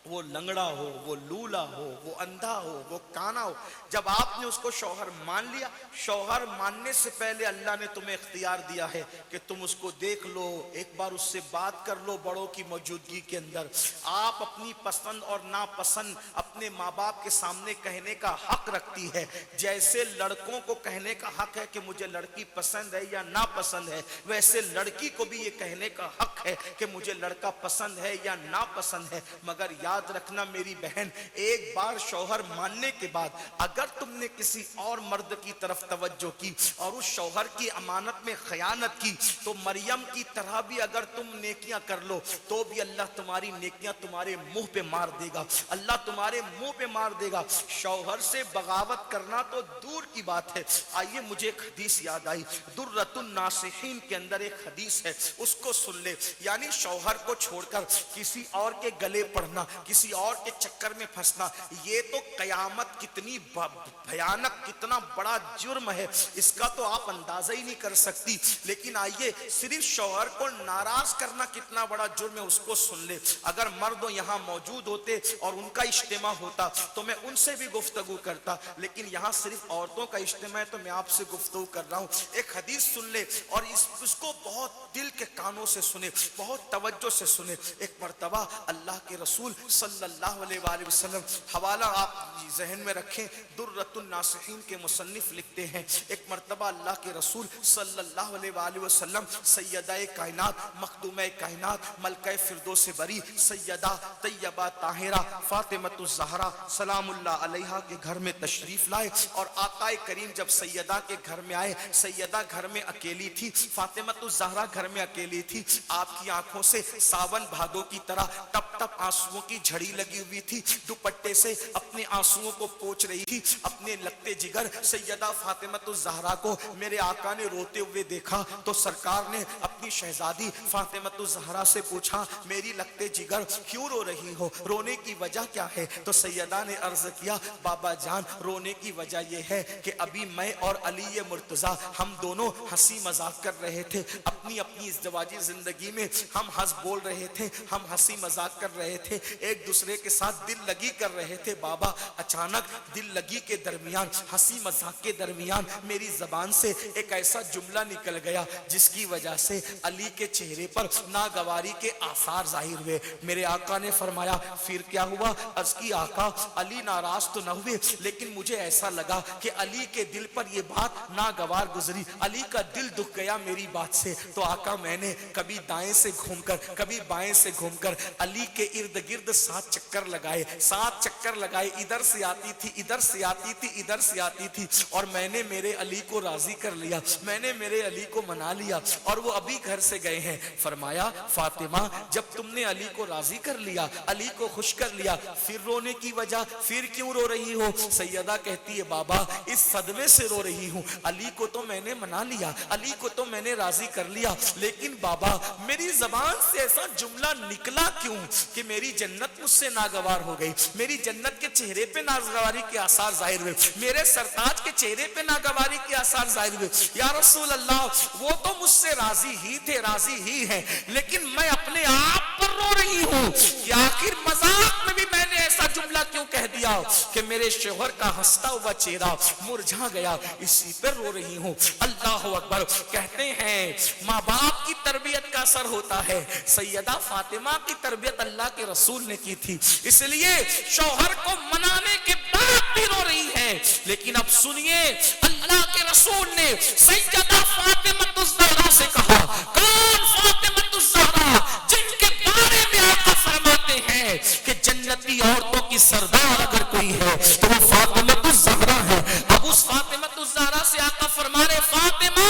وہ لنگڑا ہو, وہ لولا ہو, وہ اندھا ہو, وہ کانا ہو, جب آپ نے اس کو شوہر مان لیا, شوہر ماننے سے پہلے اللہ نے تمہیں اختیار دیا ہے کہ تم اس کو دیکھ لو, ایک بار اس سے بات کر لو بڑوں کی موجودگی کے اندر. آپ اپنی پسند اور ناپسند اپنے ماں باپ کے سامنے کہنے کا حق رکھتی ہے, جیسے لڑکوں کو کہنے کا حق ہے کہ مجھے لڑکی پسند ہے یا ناپسند ہے, ویسے لڑکی کو بھی یہ کہنے کا حق ہے کہ مجھے لڑکا پسند ہے یا ناپسند ہے. مگر یاد رکھنا میری بہن, ایک بار شوہر ماننے کے بعد اگر تم نے کسی اور مرد کی طرف توجہ کی اور اس شوہر کی امانت میں خیانت کی, تو مریم کی طرح بھی اگر تم نیکیاں کر لو تو بھی اللہ تمہاری نیکیاں تمہارے منہ پہ مار دے گا, اللہ تمہارے منہ پہ مار دے گا. شوہر سے بغاوت کرنا تو دور کی بات ہے. آئیے مجھے ایک حدیث یاد آئی, درۃ الناصحین کے اندر ایک حدیث ہے, اس کو سن لے. یعنی شوہر کو چھوڑ کر کسی اور کے گلے پڑنا, کسی اور کے چکر میں پھنسنا, یہ تو قیامت کتنی بھیانک, کتنا بڑا جرم ہے, اس کا تو آپ اندازہ ہی نہیں کر سکتی. لیکن آئیے, صرف شوہر کو ناراض کرنا کتنا بڑا جرم ہے اس کو سن لے. اگر مردوں یہاں موجود ہوتے اور ان کا اجتماع ہوتا تو میں ان سے بھی گفتگو کرتا, لیکن یہاں صرف عورتوں کا اجتماع ہے تو میں آپ سے گفتگو کر رہا ہوں. ایک حدیث سن لے اور اس کو بہت دل کے کانوں سے سنے, بہت توجہ سے سنے. ایک مرتبہ اللہ کے رسول صلی اللہ علیہ وآلہ وسلم. حوالہ آپ ذہن میں رکھیں, درۃ الناصحین کے مصنف لکھتے ہیں ایک مرتبہ اللہ کے رسول صلی اللہ علیہ وآلہ وسلم سیدہ کائنات, مخدومہ کائنات, ملکہ فردوس بری, سیدہ طیبہ طاہرہ فاطمۃ الزہرا سلام اللہ علیہا کے گھر میں تشریف لائے. اور آقا کریم جب سیدہ کے گھر میں آئے, سیدہ گھر میں اکیلی تھی, فاطمۃ الزہرا گھر میں اکیلی تھی. آپ کی آنکھوں سے ساون بھادو کی طرح ٹپ ٹپ آنسوؤں کی جھڑی لگی ہوئی تھی. دوپٹے سے اپنے آنسوؤں کو پوچھ رہی تھی. اپنے لگتے جگر سیدہ فاطمۃ الزہرا کو میرے آقا نے روتے ہوئے دیکھا تو سرکار نے اپنی شہزادی فاطمۃ الزہرا سے پوچھا, میری لگتے جگر کیوں رو رہی ہو, رونے کی وجہ کیا ہے؟ تو سیدہ نے عرض کیا, بابا جان رونے کی وجہ یہ ہے کہ ابھی میں اور علی مرتضیٰ ہم دونوں ہنسی مذاق کر رہے تھے. اپنی اپنی ازدواجی زندگی میں ہم ہنس بول رہے تھے, ہم ہنسی مذاق کر رہے تھے, ایک دوسرے کے ساتھ دل لگی کر رہے تھے. بابا اچانک دل لگی کے درمیان, ہنسی مذاق کے درمیان میری زبان سے ایک ایسا جملہ نکل گیا جس کی وجہ سے علی کے چہرے پر ناگواری کے آثار ظاہر ہوئے. میرے آقا نے فرمایا پھر کیا ہوا؟ عرض کی آقا علی ناراض تو نہ ہوئے, لیکن مجھے ایسا لگا کہ علی کے دل پر یہ بات ناگوار گزری, علی کا دل دکھ گیا میری بات سے. تو آقا میں نے کبھی دائیں سے گھوم کر کبھی بائیں سے گھوم کر علی کے ارد گرد 7 چکر لگائے, 7 چکر لگائے. ادھر سے آتی تھی, ادھر سے آتی تھی, ادھر سے آتی تھی, اور میں نے میرے علی کو راضی کر لیا, میں نے میرے علی کو منا لیا, اور وہ ابھی گھر سے گئے ہیں. فرمایا فاطمہ جب تم نے علی کو راضی کر لیا, علی کو خوش کر لیا, پھر رونے کی وجہ, پھر کیوں رو رہی ہو؟ سیدہ کہتی ہے بابا اس صدمے سے رو رہی ہوں. علی کو تو میں نے منا لیا, علی کو تو میں نے راضی کر لیا, لیکن بابا میری زبان سے ایسا جملہ نکلا کیوں کہ میری جنت مجھ سے ناگوار ہو گئی, میری جنت کے چہرے پہ ناگواری کے آثار ظاہر ہوئے, میرے سرتاج کے چہرے پہ ناگواری کے آثار ظاہر ہوئے. یا رسول اللہ وہ تو مجھ سے راضی ہی تھے, راضی ہی ہیں, لیکن میں اپنے آپ پر رو رہی ہوں کہ آخر مذاق میں بھی میں نے ایسا جملہ کیوں کہہ دیا کہ میرے شوہر کا ہنستا ہوا چہرہ مرجھا گیا, اسی پر رو رہی ہوں. اللہ اکبر. کہتے ہیں ماں باپ کی تربیت کا اثر ہوتا ہے, سیدہ فاطمہ کی تربیت اللہ کے رسول نے کی تھی, اس لیے شوہر کو منانے کے بعد بھی رو رہی ہے. لیکن اب سنیے اللہ کے رسول نے سیدہ فاطمہ الزہرا سے کہا, کون فاطمہ الزہرا جن کے بارے میں آقا فرماتے ہیں کہ جنتی عورتوں کی سردار اگر کوئی ہے تو وہ فاطمہ الزہرا ہے. اب اس فاطمہ الزہرا سے آقا فرما رہے فاطمہ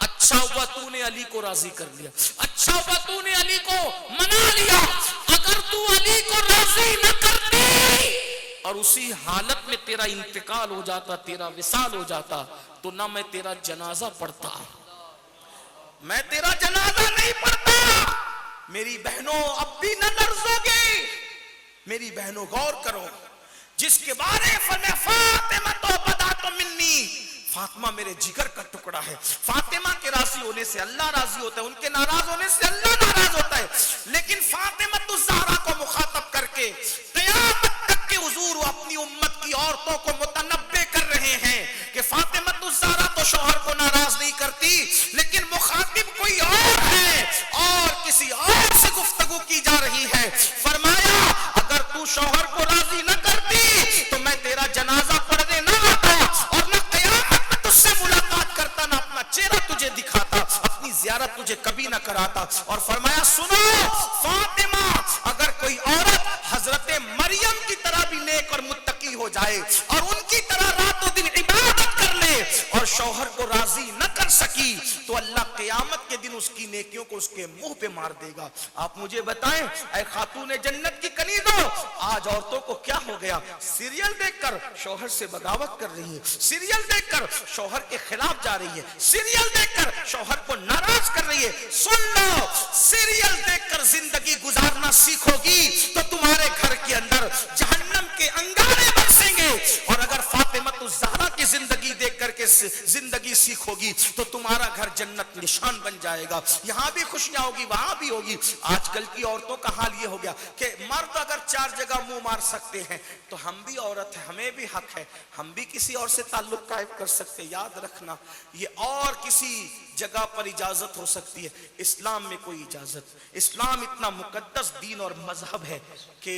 اچھا ہوا تو نے علی کو راضی کر لیا, اچھا ہوا تو نے علی کو منا لیا, اگر تو علی کو راضی نہ کرتی اور اسی حالت میں تیرا انتقال ہو جاتا, تیرا وصال ہو جاتا, تو نہ میں تیرا جنازہ پڑھتا, میں تیرا جنازہ نہیں پڑھتا. میری بہنوں اب بھی نہ لرزو گی, میری بہنوں غور کرو, جس کے بارے فرمایا فاطمہ تو بدا تو منی, فاطمہ میرے جگر کا ٹکڑا ہے. فاطمہ کے راضی ہونے سے اللہ راضی ہوتا ہے, ان کے ناراض ہونے سے اللہ ناراض ہوتا ہے. لیکن فاطمہ الزہرا کو مخاطب کر کے قیامت تک کے حضور وہ اپنی امت کی عورتوں کو متنبہ کر رہے ہیں کہ فاطمہ الزہرا تو شوہر کو ناراض نہیں کرتی, لیکن مخاطب کوئی اور ہے اور کسی اور سے گفتگو کی جا رہی ہے. فرمایا اگر تو شوہر کو راضی نہ کرتی تو میں تیرا جنازہ پڑھنے نہ آتا, اور نہ قیامت میں تجھ سے ملاقات کرتا, نہ اپنا چہرہ تجھے دکھاتا, اپنی زیارت تجھے کبھی نہ کراتا. اور فرمایا سنو فاطمہ اگر کوئی عورت حضرت مریم کی طرح بھی نیک اور متقی ہو جائے اور ان کی طرح رات و دن عبادت کر لے اور شوہر کو راضی نہ کر سکی تو اللہ قیامت کے دن اس کی نیکیوں کو اس کے منہ پہ مار دے گا. آپ مجھے بتائیں اے خاتون جنت کی کنیزوں, آج عورتوں کو کیا ہو گیا؟ سیریل دیکھ کر شوہر سے بغاوت کر رہی ہے, سیریل دیکھ کر شوہر کے خلاف جا رہی ہے, سیریل دیکھ کر شوہر کو ناراض کر رہی ہے. سن لو, سیریل دیکھ کر زندگی گزارنا سیکھو گی تو تمہارے گھر کے اندر جہنم کے انگارے برسیں گے, اور اگر فاطمہ الزہرا کی زندگی دیکھ کر کے زندگی سیکھو گی تو تمہارا گھر جنت نشان بن جائے گا. یہاں بھی خوشیاں ہوگی, وہاں بھی ہوگی. آج کل کی عورتوں کا حال یہ ہو گیا کہ مرد اگر 4 جگہ منہ مار سکتے ہیں تو ہم بھی عورت ہیں, ہمیں بھی حق ہے, ہم بھی کسی اور سے تعلق قائم کر سکتے. یاد رکھنا یہ اور کسی جگہ پر اجازت ہو سکتی ہے، اسلام میں کوئی اجازت۔ اسلام اتنا مقدس دین اور مذہب ہے کہ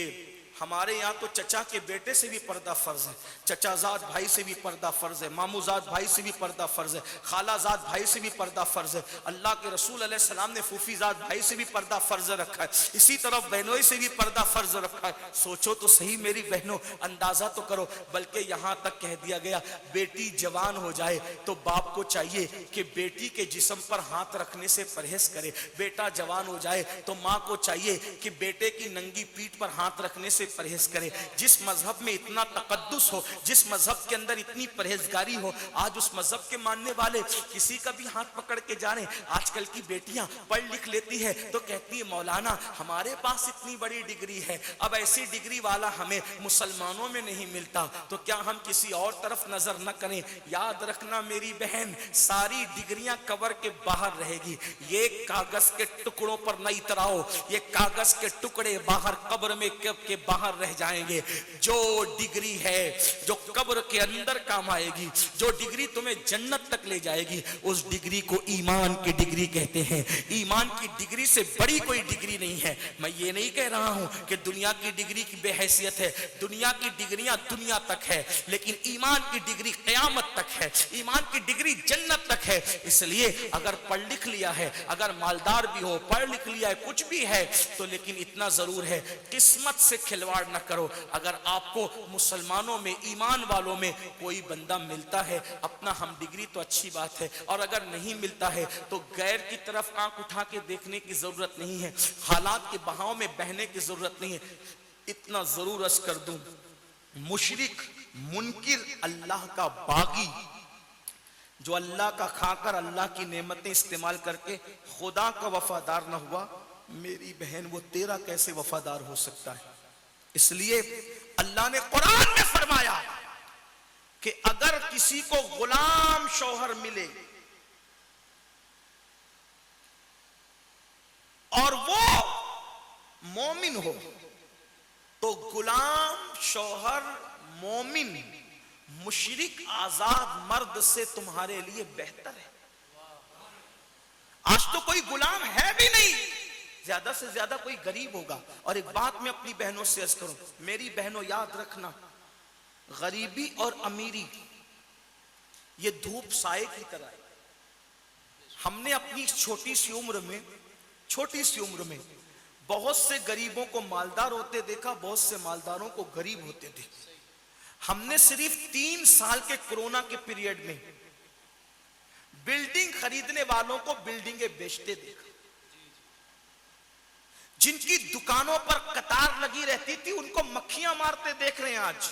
ہمارے یہاں تو چچا کے بیٹے سے بھی پردہ فرض ہے، چچا زاد بھائی سے بھی پردہ فرض ہے، مامو زاد بھائی سے بھی پردہ فرض ہے، خالہ زاد بھائی سے بھی پردہ فرض ہے۔ اللہ کے رسول علیہ السلام نے پھوپھی زاد بھائی سے بھی پردہ فرض رکھا ہے، اسی طرح بہنوئی سے بھی پردہ فرض رکھا ہے۔ سوچو تو صحیح میری بہنوں، اندازہ تو کرو۔ بلکہ یہاں تک کہہ دیا گیا بیٹی جوان ہو جائے تو باپ کو چاہیے کہ بیٹی کے جسم پر ہاتھ رکھنے سے پرہیز کرے، بیٹا جوان ہو جائے تو ماں کو چاہیے کہ بیٹے کی ننگی پیٹھ پر ہاتھ رکھنے سے پرہیز کرے۔ جس مذہب میں اتنا تقدس ہو، جس مذہب کے اندر اتنی پرہیزگاری ہو، آج اس مذہب کے ماننے والے کسی کا بھی ہاتھ پکڑ کے جا رہے ہیں۔ آج کل کی بیٹیاں پڑھ لکھ لیتی ہے تو کہتی ہے مولانا ہمارے پاس اتنی بڑی ڈگری ہے، اب ایسی ڈگری والا ہمیں مسلمانوں میں نہیں ملتا، تو کیا ہم کسی اور طرف نظر نہ کریں؟ یاد رکھنا میری بہن، ساری ڈگریاں کور کے باہر رہے گی، یہ کاغذ کے ٹکڑوں پر نہ اتراؤ، یہ کاغذ کے ٹکڑے باہر قبر میں کب کے باہر رہ جائیں گے۔ جو ڈگری ہے جو قبر کے اندر کام آئے گی، جو ڈگری تمہیں جنت تک لے جائے گی، اس ڈگری کو ایمان کی ڈگری کہتے ہیں۔ ایمان کی ڈگری سے بڑی کوئی ڈگری نہیں ہے۔ میں یہ نہیں کہہ رہا ہوں کہ دنیا کی ڈگری کی بے حیثیت ہے، دنیا کی ڈگریاں دنیا تک ہے، لیکن ایمان کی ڈگری قیامت تک ہے، ایمان کی ڈگری جنت تک ہے۔ اس لیے اگر پڑھ لکھ لیا ہے، اگر مالدار بھی ہو، پڑھ لکھ لیا ہے، کچھ بھی ہے تو لیکن اتنا ضرور ہے قسمت سے کھلواڑ نہ کرو۔ اگر آپ کو مسلمانوں میں، ایمان والوں میں کوئی بندہ ملتا ہے، اپنا ہم ڈگری تو اچھی بات ہے، اور اگر نہیں ملتا ہے تو غیر کی طرف آنکھ اٹھا کے دیکھنے کی ضرورت نہیں ہے، حالات کے بہاؤ میں بہنے کی ضرورت نہیں ہے۔ اتنا ضرور عرض کر دوں، مشرک، منکر، اللہ کا باغی، جو اللہ کا کھا کر اللہ کی نعمتیں استعمال کر کے خدا کا وفادار نہ ہوا، میری بہن وہ تیرا کیسے وفادار ہو سکتا ہے؟ اس لیے اللہ نے قرآن میں فرمایا کہ اگر کسی کو غلام شوہر ملے اور وہ مومن ہو تو غلام شوہر مومن مشرک آزاد مرد سے تمہارے لیے بہتر ہے۔ آج تو کوئی غلام ہے بھی نہیں، زیادہ سے زیادہ کوئی غریب ہوگا۔ اور ایک بات میں اپنی بہنوں سے عرض کروں، میری بہنوں یاد رکھنا، غریبی اور امیری یہ دھوپ سائے کی طرح ہے۔ ہم نے اپنی چھوٹی سی عمر میں بہت سے غریبوں کو مالدار ہوتے دیکھا، بہت سے مالداروں کو غریب ہوتے دیکھا۔ ہم نے صرف 3 سال کے کورونا کے پیریڈ میں بلڈنگ خریدنے والوں کو بلڈنگیں بیچتے دیکھا، جن کی دکانوں پر قطار لگی رہتی تھی ان کو مکھیاں مارتے دیکھ رہے ہیں آج۔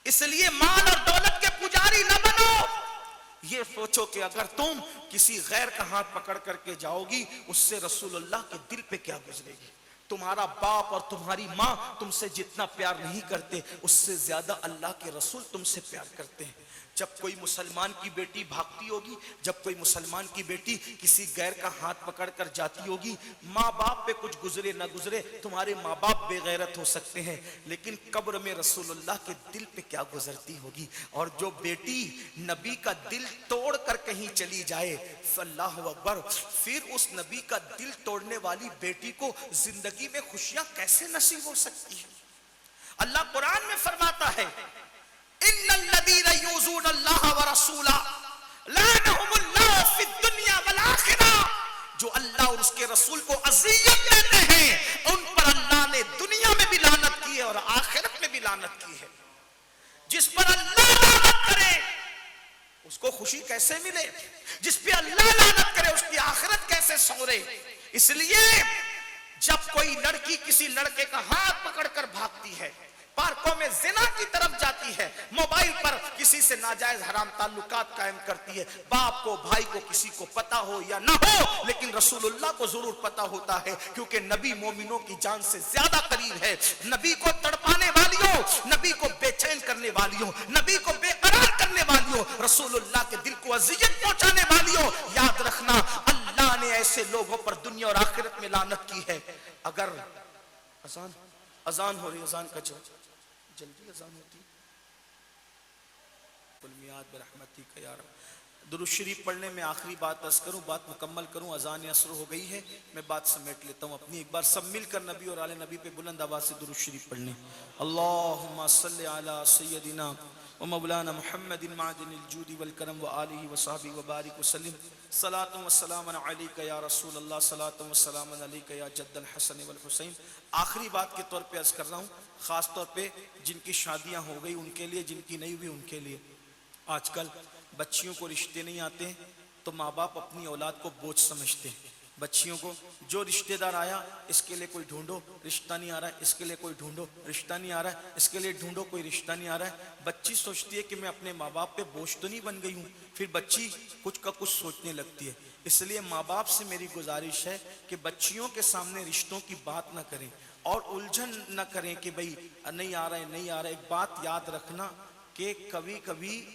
اس لیے مال اور دولت کے پجاری نہ بنو، یہ سوچو کہ اگر تم کسی غیر کا ہاتھ پکڑ کر کے جاؤ گی، اس سے رسول اللہ کے دل پہ کیا گزرے گی۔ تمہارا باپ اور تمہاری ماں تم سے جتنا پیار نہیں کرتے، اس سے زیادہ اللہ کے رسول تم سے پیار کرتے ہیں۔ جب کوئی مسلمان کی بیٹی بھاگتی ہوگی، جب کوئی مسلمان کی بیٹی کسی غیر کا ہاتھ پکڑ کر جاتی ہوگی، ماں باپ پہ کچھ گزرے نہ گزرے، تمہارے ماں باپ بے غیرت ہو سکتے ہیں، لیکن قبر میں رسول اللہ کے دل پہ کیا گزرتی ہوگی۔ اور جو بیٹی نبی کا دل توڑ کر کہیں چلی جائے، اللہ اکبر، پھر اس نبی کا دل توڑنے والی بیٹی کو زندگی میں خوشیاں کیسے نصیب ہو سکتی ہیں؟ اللہ قرآن میں فرماتا ہے ان الذین یؤذون اللہ ورسولہ لعنہم اللہ فی الدنیا والآخرہ، جو اللہ اور اس کے رسول کو اذیت دیتے ہیں ان پر اللہ نے دنیا میں بھی لعنت کی ہے اور آخرت میں بھی لعنت کی ہے۔ جس پر اللہ لعنت کرے اس کو خوشی کیسے ملے؟ جس پہ اللہ لعنت کرے اس کی آخرت کیسے سنورے؟ اس لیے جب کوئی لڑکی کسی لڑکے کا ہاتھ پکڑ کر بھاگتی ہے، پارکوں میں زنا کی طرف جاتی ہے، موبائل پر کسی سے ناجائز حرام تعلقات قائم کرتی ہے، باپ کو، بھائی کو، کسی کو پتا ہو یا نہ ہو، لیکن رسول اللہ کو ضرور پتا ہوتا ہے، کیونکہ نبی مومنوں کی جان سے زیادہ قریب ہے۔ نبی کو تڑپانے والیوں، نبی کو بے چین کرنے والیوں، نبی کو بے قرار کرنے والیوں، رسول اللہ کے دل کو اذیت پہنچانے والیوں، یاد رکھنا اللہ نے ایسے لوگوں پر دنیا اور آخرت میں لعنت کی ہے۔ اگر اذان ہو رہی، اذان کا جلدی اذان ہوتی، کل میعاد برحمتک یا رب، درود شریف پڑھنے میں آخری بات عرض کروں، بات مکمل کروں، اذان عصر ہو گئی ہے، میں بات سمیٹ لیتا ہوں اپنی. ایک بار سب مل کر نبی اور آل نبی پہ بلند آواز سے درود شریف پڑھ لیں. اللہم صلی علی سیدنا و مولانا محمد معدن الجود والکرم و آلہ و صحبہ و بارک وسلم. صلاۃ و سلام علیک یا رسول اللہ، صلاۃ و سلام علیک یا جد الحسن والحسین. آخری بات کے طور پہ عرض کر رہا ہوں، خاص طور پہ جن کی شادیاں ہو گئی ان کے لیے، جن کی نہیں ہوئی ان کے لیے. آج کل بچیوں کو رشتے نہیں آتے ہیں تو ماں باپ اپنی اولاد کو بوجھ سمجھتے ہیں. بچیوں کو جو رشتہ دار آیا اس کے لیے کوئی ڈھونڈو، رشتہ نہیں آ رہا ہے اس کے لیے کوئی ڈھونڈو، رشتہ نہیں آ رہا ہے اس کے لیے ڈھونڈو، کوئی رشتہ نہیں آ رہا ہے. بچی سوچتی ہے کہ میں اپنے ماں باپ پہ بوجھ تو نہیں بن گئی ہوں، پھر بچی کچھ کا کچھ سوچنے لگتی ہے. اس لیے ماں باپ سے میری گزارش ہے کہ بچیوں کے سامنے رشتوں کی بات نہ کریں اور الجھن نہ کریں کہ بھئی نہیں آ رہا ہے نہیں آ رہا ہے. ایک بات یاد رکھنا کہ کبھی کبھی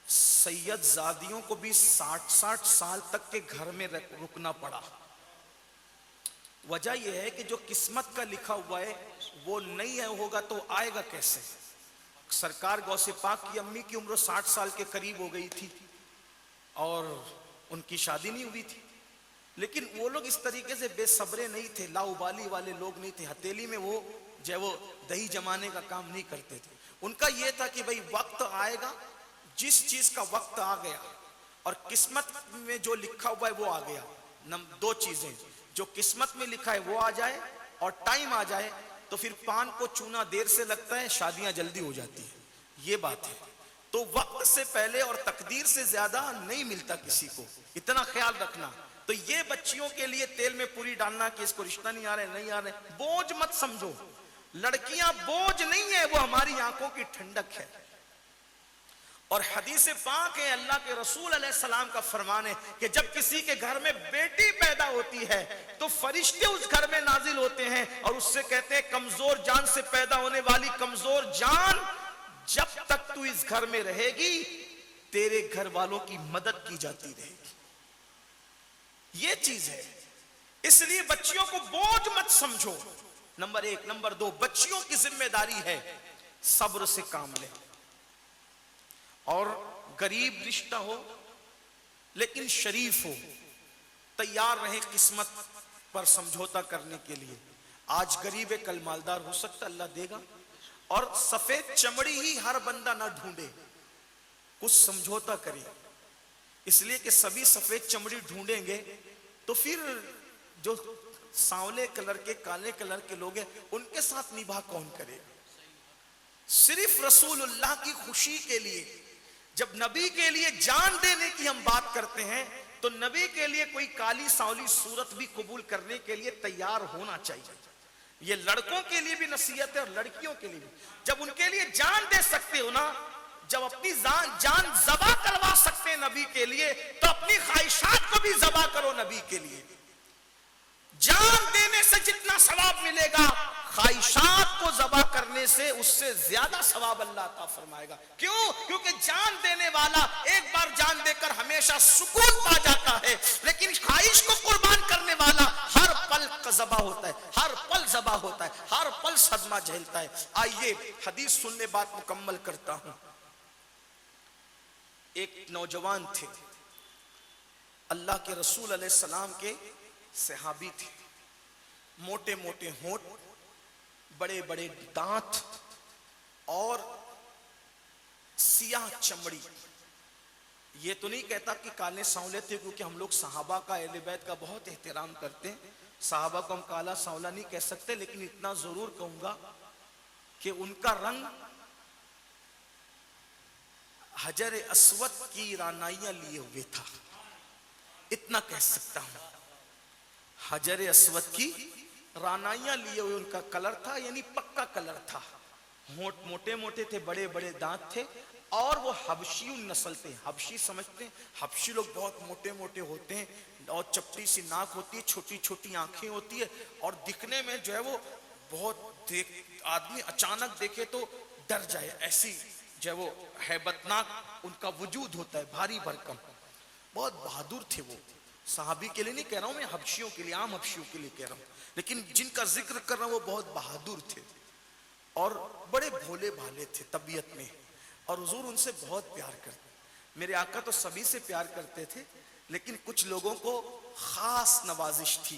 سید زادیوں کو بھی 60 سال تک کے گھر میں رکنا پڑا. وجہ یہ ہے کہ جو قسمت کا لکھا ہوا ہے وہ نہیں ہوگا تو آئے گا کیسے. سرکار غوث پاک کی امی کی عمر 60 سال کے قریب ہو گئی تھی اور ان کی شادی نہیں ہوئی تھی، لیکن وہ لوگ اس طریقے سے بے صبرے نہیں تھے، لاؤبالی والے لوگ نہیں تھے. ہتیلی میں وہ دہی جمانے کا کام نہیں کرتے تھے. ان کا یہ تھا کہ بھئی وقت آئے گا، جس چیز کا وقت آ گیا اور قسمت میں جو لکھا ہوا ہے وہ آ گیا. دو چیزیں، جو قسمت میں لکھا ہے وہ آ جائے اور ٹائم آ جائے تو پھر پان کو چونا دیر سے لگتا ہے، شادیاں جلدی ہو جاتی ہیں. یہ بات ہے. تو وقت سے پہلے اور تقدیر سے زیادہ نہیں ملتا کسی کو، اتنا خیال رکھنا. تو یہ بچیوں کے لیے تیل میں پوری ڈالنا کہ اس کو رشتہ نہیں آ رہا ہے نہیں آ رہا ہے، بوجھ مت سمجھو. لڑکیاں بوجھ نہیں ہے، وہ ہماری آنکھوں کی ٹھنڈک ہے. اور حدیث پاک ہے، اللہ کے رسول علیہ السلام کا فرمان ہے کہ جب کسی کے گھر میں بیٹی پیدا ہوتی ہے تو فرشتے اس گھر میں نازل ہوتے ہیں اور اس سے کہتے ہیں کمزور جان سے پیدا ہونے والی کمزور جان، جب تک تو اس گھر میں رہے گی تیرے گھر والوں کی مدد کی جاتی رہے گی. یہ چیز ہے. اس لیے بچیوں کو بوجھ مت سمجھو، نمبر 1. نمبر 2، بچیوں کی ذمہ داری ہے صبر سے کام لیں. اور غریب رشتہ ہو لیکن شریف ہو، تیار رہیں قسمت پر سمجھوتا کرنے کے لیے. آج غریب ہے کل مالدار ہو سکتا، اللہ دے گا. اور سفید چمڑی ہی ہر بندہ نہ ڈھونڈے، کچھ سمجھوتا کرے. اس لیے کہ سبھی سفید چمڑی ڈھونڈیں گے تو پھر جو سانولے کلر کے کالے کلر کے لوگ ہیں ان کے ساتھ نباہ کون کرے. صرف رسول اللہ کی خوشی کے لیے، جب نبی کے لیے جان دینے کی ہم بات کرتے ہیں تو نبی کے لیے کوئی کالی سانولی صورت بھی قبول کرنے کے لیے تیار ہونا چاہیے. یہ لڑکوں کے لیے بھی نصیحت ہے اور لڑکیوں کے لیے بھی. جب ان کے لیے جان دے سکتے ہو نا، جب اپنی جان ذبح کروا سکتے ہیں نبی کے لیے، تو اپنی خواہشات کو بھی ذبح کرو نبی کے لیے. جان دینے سے جتنا ثواب ملے گا، خواہشات کو ذبح کرنے سے اس سے زیادہ ثواب اللہ عطا فرمائے گا. کیوں؟ کیونکہ جان دینے والا ایک بار جان دے کر ہمیشہ سکون پا جاتا ہے، لیکن خواہش کو قربان کرنے والا ہر پل ذبح ہوتا ہے، ہر پل ذبح ہوتا ہے، ہر پل صدمہ جھیلتا ہے. آئیے حدیث سننے بات مکمل کرتا ہوں. ایک نوجوان تھے، اللہ کے رسول علیہ السلام کے صحابی تھے. موٹے موٹے ہونٹ، بڑے بڑے دانت اور سیاہ چمڑی. یہ تو نہیں کہتا کہ کالے سانولے تھے، کیونکہ ہم لوگ صحابہ کا، اہل بیت کا بہت احترام کرتے ہیں. صحابہ کو ہم کالا سانولا نہیں کہہ سکتے، لیکن اتنا ضرور کہوں گا کہ ان کا رنگ حجر اسود کی رانائیاں لیے ہوئے تھا. اتنا کہہ سکتا ہوں، حجر اسود کی رانائیاں لیے ہوئے ان کا کلر تھا، یعنی پکا کلر تھا. ہونٹ موٹے موٹے تھے، بڑے بڑے دانت تھے، اور وہ حبشی نسل تھے. حبشی سمجھتے ہیں؟ حبشی لوگ بہت موٹے موٹے ہوتے ہیں اور چپٹی سی ناک ہوتی ہے، چھوٹی چھوٹی آنکھیں ہوتی ہے، اور دکھنے میں جو ہے وہ بہت آدمی اچانک دیکھے تو ڈر جائے، ایسی جو ہے وہ ہیبتناک ان کا وجود ہوتا ہے، بھاری بھرکم. بہت بہادر تھے وہ. صحابی کے لیے نہیں کہہ رہا ہوں میں، حبشیوں کے لیے، عام حبشیوں کے لیے کہہ رہا ہوں، لیکن جن کا ذکر کر رہا ہوں وہ بہت بہادر تھے اور بڑے بھولے بھالے تھے طبیعت میں، اور حضور ان سے بہت پیار کرتے. میرے آقا تو سبھی سے پیار کرتے تھے، لیکن کچھ لوگوں کو خاص نوازش تھی،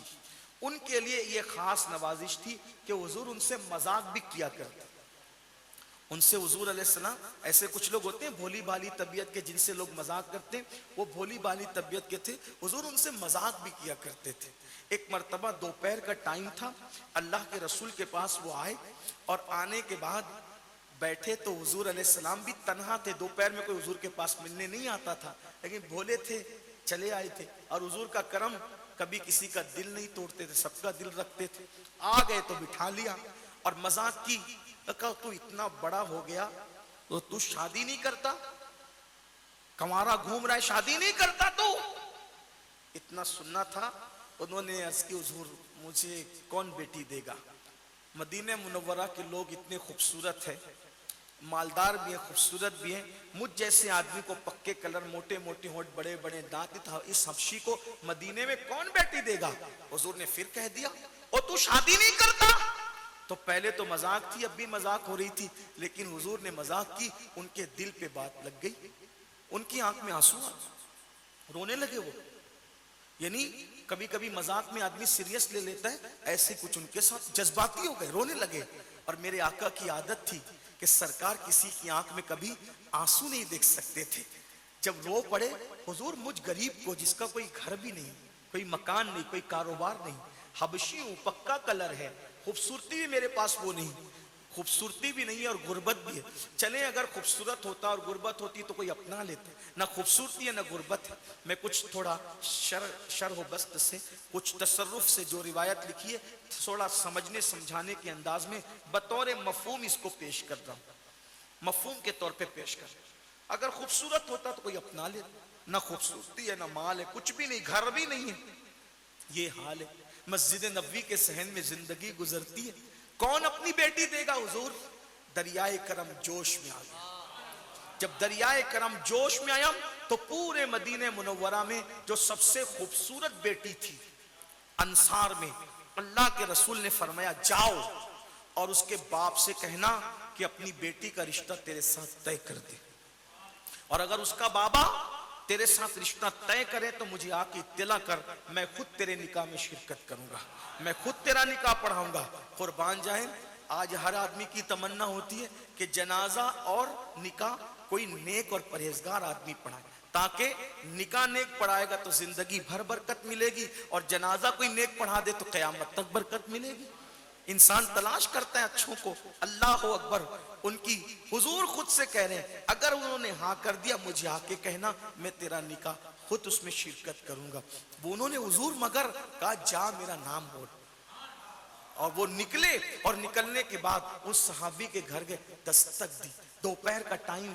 ان کے لیے یہ خاص نوازش تھی کہ حضور ان سے مذاق بھی کیا کرتے۔ ان سے حضور علیہ السلام، ایسے کچھ لوگ ہوتے ہیں بھولی بھالی طبیعت کے، جن سے لوگ مذاق کرتے ہیں، وہ بھولی بھالی طبیعت کے تھے، حضور ان سے مذاق بھی کیا کرتے تھے۔ ایک مرتبہ دوپہر کا ٹائم تھا، اللہ کے رسول کے پاس وہ آئے، اور آنے کے بعد بیٹھے تو حضور علیہ السلام بھی تنہا تھے، دوپہر میں کوئی حضور کے پاس ملنے نہیں آتا تھا، لیکن بھولے تھے، چلے آئے تھے، اور حضور کا کرم، کبھی کسی کا دل نہیں توڑتے تھے، سب کا دل رکھتے تھے۔ آ گئے تو بٹھا لیا اور مذاق کی، کہا تو اتنا بڑا ہو گیا تو شادی نہیں کرتا، کنوارا گھوم رہا ہے، شادی نہیں کرتا تو؟ اتنا سننا تھا۔ انہوں نے عرض کی حضور مجھے کون بیٹی دے گا؟ مدینہ منورہ کے لوگ اتنے خوبصورت ہیں، مالدار بھی ہیں، خوبصورت بھی ہیں، مجھ جیسے آدمی کو پکے کلر، موٹے موٹے ہونٹ، بڑے بڑے دانت، اس حبشی کو مدینے میں کون بیٹی دے گا؟ حضور نے پھر کہہ دیا اور تو شادی نہیں کرتا؟ تو پہلے تو مذاق تھی، اب بھی مذاق ہو رہی تھی، لیکن حضور نے مذاق کی، ان کے دل پہ بات لگ گئی، ان کی آنکھ میں آنسو آ، رونے لگے وہ۔ یعنی کبھی کبھی مذاق میں آدمی سیریس لے لیتا ہے، ایسے کچھ ان کے ساتھ جذباتی ہو گئے، رونے لگے۔ اور میرے آقا کی عادت تھی کہ سرکار کسی کی آنکھ میں کبھی آنسو نہیں دیکھ سکتے تھے۔ جب رو پڑے، حضور مجھ غریب کو جس کا کوئی گھر بھی نہیں، کوئی مکان نہیں، کوئی کاروبار نہیں، حبشی ہوں، پکا کلر ہے، خوبصورتی بھی میرے پاس وہ نہیں، خوبصورتی بھی نہیں اور غربت بھی ہے، چلیں اگر خوبصورت ہوتا اور غربت ہوتی تو کوئی اپنا لیتے، نہ خوبصورتی ہے نہ غربت ہے۔ میں کچھ تھوڑا شرح و بسط سے، کچھ تصرف سے جو روایت لکھی ہے، تھوڑا سمجھنے سمجھانے کے انداز میں بطور مفہوم اس کو پیش کر رہا ہوں، مفہوم کے طور پہ پیش کر رہا ہوں۔ اگر خوبصورت ہوتا تو کوئی اپنا لیتا، نہ خوبصورتی ہے نہ مال ہے، کچھ بھی نہیں، گھر بھی نہیں ہے، یہ حال ہے۔ مسجد نبوی کے صحن میں زندگی گزرتی ہے، کون اپنی بیٹی دے گا؟ حضور دریائے کرم جوش میں آ گیا۔ جب دریائے کرم جوش میں آیا تو پورے مدینہ منورہ میں جو سب سے خوبصورت بیٹی تھی انصار میں، اللہ کے رسول نے فرمایا جاؤ اور اس کے باپ سے کہنا کہ اپنی بیٹی کا رشتہ تیرے ساتھ طے کر دے، اور اگر اس کا بابا تیرے ساتھ رشتہ طے کرے تو مجھے آ کے اطلاع کر، میں خود تیرے نکاح میں شرکت کروں گا، میں خود تیرا نکاح پڑھاؤں گا۔ قربان جائیں، آج ہر آدمی کی تمنا ہوتی ہے کہ جنازہ اور نکاح کوئی نیک اور پرہیزگار آدمی پڑھائے، تاکہ نکاح نیک پڑھائے گا تو زندگی بھر برکت ملے گی، اور جنازہ کوئی نیک پڑھا دے تو قیامت تک برکت ملے گی۔ انسان تلاش کرتا ہے اچھوں کو، اللہ اکبر، ان کی حضور خود سے کہہ رہے ہیں اگر انہوں نے ہاں کر دیا مجھے آ کے کہنا، میں تیرا نکاح خود اس میں شرکت کروں گا۔ وہ انہوں نے حضور مگر کہا جا میرا نام بول، اور وہ نکلے، اور نکلنے کے بعد اس صحابی کے گھر گئے، دستک دی، دوپہر کا ٹائم،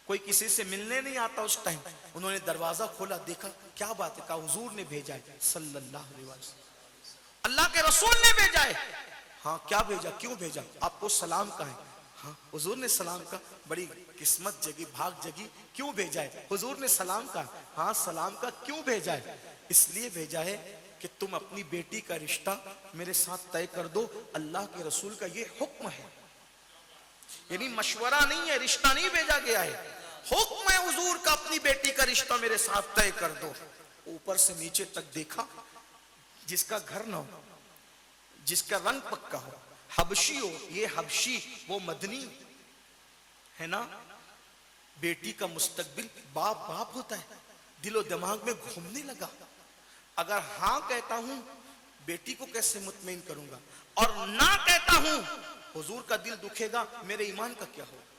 کوئی کسی سے ملنے نہیں آتا اس ٹائم، انہوں نے دروازہ کھولا، دیکھا کیا بات ہے، کہا حضور نے بھیجا ہے صلی اللہ علیہ وسلم، اللہ کے رسول نے بھیجا ہے۔ ہاں کیا بھیجا، کیوں بھیجا، آپ کو سلام کہا ہے؟ ہاں حضور نے سلام کہا، بڑی قسمت جگی، بھاگ جگی، کیوں بھیجا ہے؟ حضور نے سلام کہا، ہاں سلام کا، کیوں بھیجا ہے؟ اس لیے بھیجا ہے کہ تم اپنی بیٹی کا رشتہ میرے ساتھ طے کر دو، اللہ کے رسول کا یہ حکم ہے، یعنی مشورہ نہیں ہے، رشتہ نہیں بھیجا گیا ہے، حکم ہے حضور کا، اپنی بیٹی کا رشتہ میرے ساتھ طے کر دو۔ اوپر سے نیچے تک دیکھا، جس کا گھر نہ ہو، جس کا رنگ پکا ہو، حبشی ہو، یہ حبشی وہ مدنی ہے نا، بیٹی کا مستقبل باپ باپ ہوتا ہے، دل و دماغ میں گھومنے لگا، اگر ہاں کہتا ہوں بیٹی کو کیسے مطمئن کروں گا، اور نہ کہتا ہوں حضور کا دل دکھے گا، میرے ایمان کا کیا ہوگا؟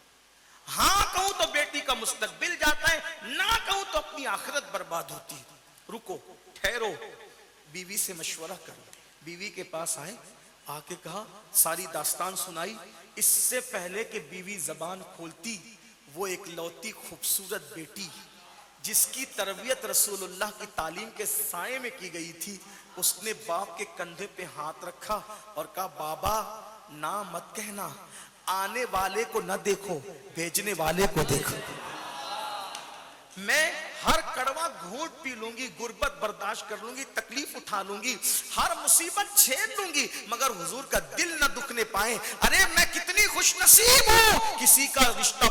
ہاں کہوں تو بیٹی کا مستقبل جاتا ہے، نہ کہوں تو اپنی آخرت برباد ہوتی ہے۔ رکو، ٹھہرو، بیوی سے مشورہ کرو۔ بیوی کے پاس آئے، آ کے کہا، ساری داستان سنائی۔ اس سے پہلے کہ بیوی زبان کھولتی، وہ ایک لوتی خوبصورت بیٹی جس کی تربیت رسول اللہ کی تعلیم کے سائے میں کی گئی تھی، اس نے باپ کے کندھے پہ ہاتھ رکھا اور کہا بابا نہ مت کہنا، آنے والے کو نہ دیکھو، بھیجنے والے کو دیکھو، میں ہر کڑوا گھونٹ پی لوں گی، غربت برداشت کر لوں گی، تکلیف اٹھا لوں گی، ہر مصیبت جھیل لوں گی، مگر حضور کا دل نہ دکھنے پائے۔ ارے میں کتنی خوش نصیب ہوں، کسی کا رشتہ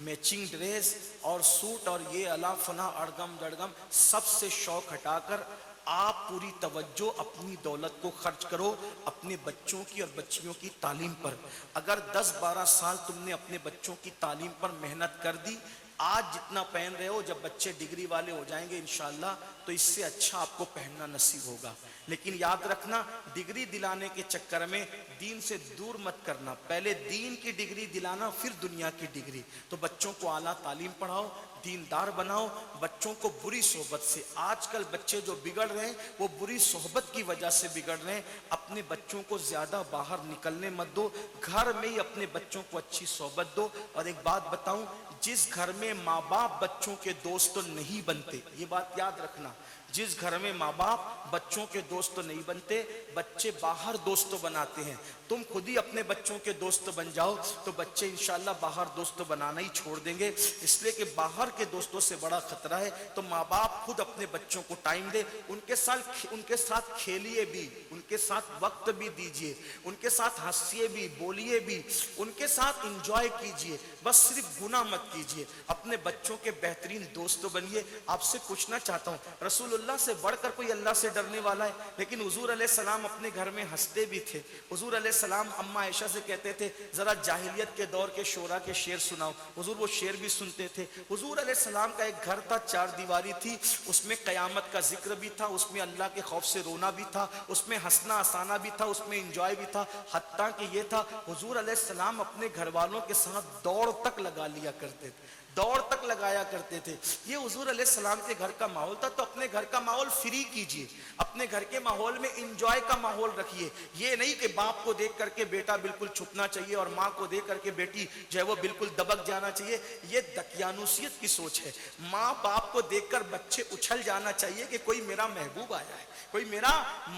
میچنگ ڈریس اور سوٹ اور یہ الا فنا اڑگم جڑگم سب سے شوق ہٹا کر آپ پوری توجہ اپنی دولت کو خرچ کرو اپنے بچوں کی اور بچیوں کی تعلیم پر. اگر 10-12 سال تم نے اپنے بچوں کی تعلیم پر محنت کر دی, آج جتنا پہن رہے ہو جب بچے ڈگری والے ہو جائیں گے انشاءاللہ تو اس سے اچھا آپ کو پہننا نصیب ہوگا. لیکن یاد رکھنا ڈگری دلانے کے چکر میں دین سے دور مت کرنا, پہلے دین کی ڈگری دلانا پھر دنیا کی ڈگری. تو بچوں کو اعلیٰ تعلیم پڑھاؤ, دیندار بناؤ, بچوں کو بری صحبت سے, آج کل بچے جو بگڑ رہے ہیں وہ بری صحبت کی وجہ سے بگڑ رہے ہیں. اپنے بچوں کو زیادہ باہر نکلنے مت دو, گھر میں ہی اپنے بچوں کو اچھی صحبت دو. اور ایک بات بتاؤں, جس گھر میں ماں باپ بچوں کے دوست نہیں بنتے, یہ بات یاد رکھنا, جس گھر میں ماں باپ بچوں کے دوست نہیں بنتے, بچے باہر دوست بناتے ہیں. تم خود ہی اپنے بچوں کے دوست بن جاؤ تو بچے انشاءاللہ باہر دوست بنانا ہی چھوڑ دیں گے, اس لیے کہ باہر کے دوستوں سے بڑا خطرہ ہے. تو ماں باپ خود اپنے بچوں کو ٹائم دے, ان کے ساتھ کھیلیے بھی, ان کے ساتھ وقت بھی دیجیے, ان کے ساتھ ہنسیے بھی, بولیے بھی, ان کے ساتھ انجوائے کیجیے, بس صرف گناہ مت کیجیے. اپنے بچوں کے بہترین دوست بنیے. آپ سے پوچھنا چاہتا ہوں, رسول اللہ سے بڑھ کر کوئی اللہ سے ڈرنے والا ہے؟ لیکن حضور علیہ السلام اپنے گھر میں ہنستے بھی تھے. حضور علیہ السلام اماں عائشہ سے کہتے تھے ذرا جاہلیت کے دور کے شعراء کے شعر سناؤ, حضور وہ شعر بھی سنتے تھے. حضور علیہ السلام کا ایک گھر تھا, 4 دیواری تھی, اس میں قیامت کا ذکر بھی تھا, اس میں اللہ کے خوف سے رونا بھی تھا, اس میں ہنسنا ہسانا بھی تھا, اس میں انجوائے بھی تھا. حتیٰ کہ یہ تھا حضور علیہ السلام اپنے گھر والوں کے ساتھ دوڑ تک لگا لیا کرتے تھے, دوڑ تک لگایا کرتے تھے. یہ حضور علیہ السلام کے گھر کا ماحول تھا. تو اپنے گھر کا ماحول فری کیجئے, اپنے گھر کے ماحول میں انجوائے کا ماحول رکھیے. یہ نہیں کہ باپ کو دیکھ کر کے بیٹا بالکل چھپنا چاہیے اور ماں کو دیکھ کر کے بیٹی جو ہے وہ بالکل دبک جانا چاہیے. یہ دقیانوسیت کی سوچ ہے. ماں باپ کو دیکھ کر بچے اچھل جانا چاہیے کہ کوئی میرا محبوب آیا ہے, کوئی میرا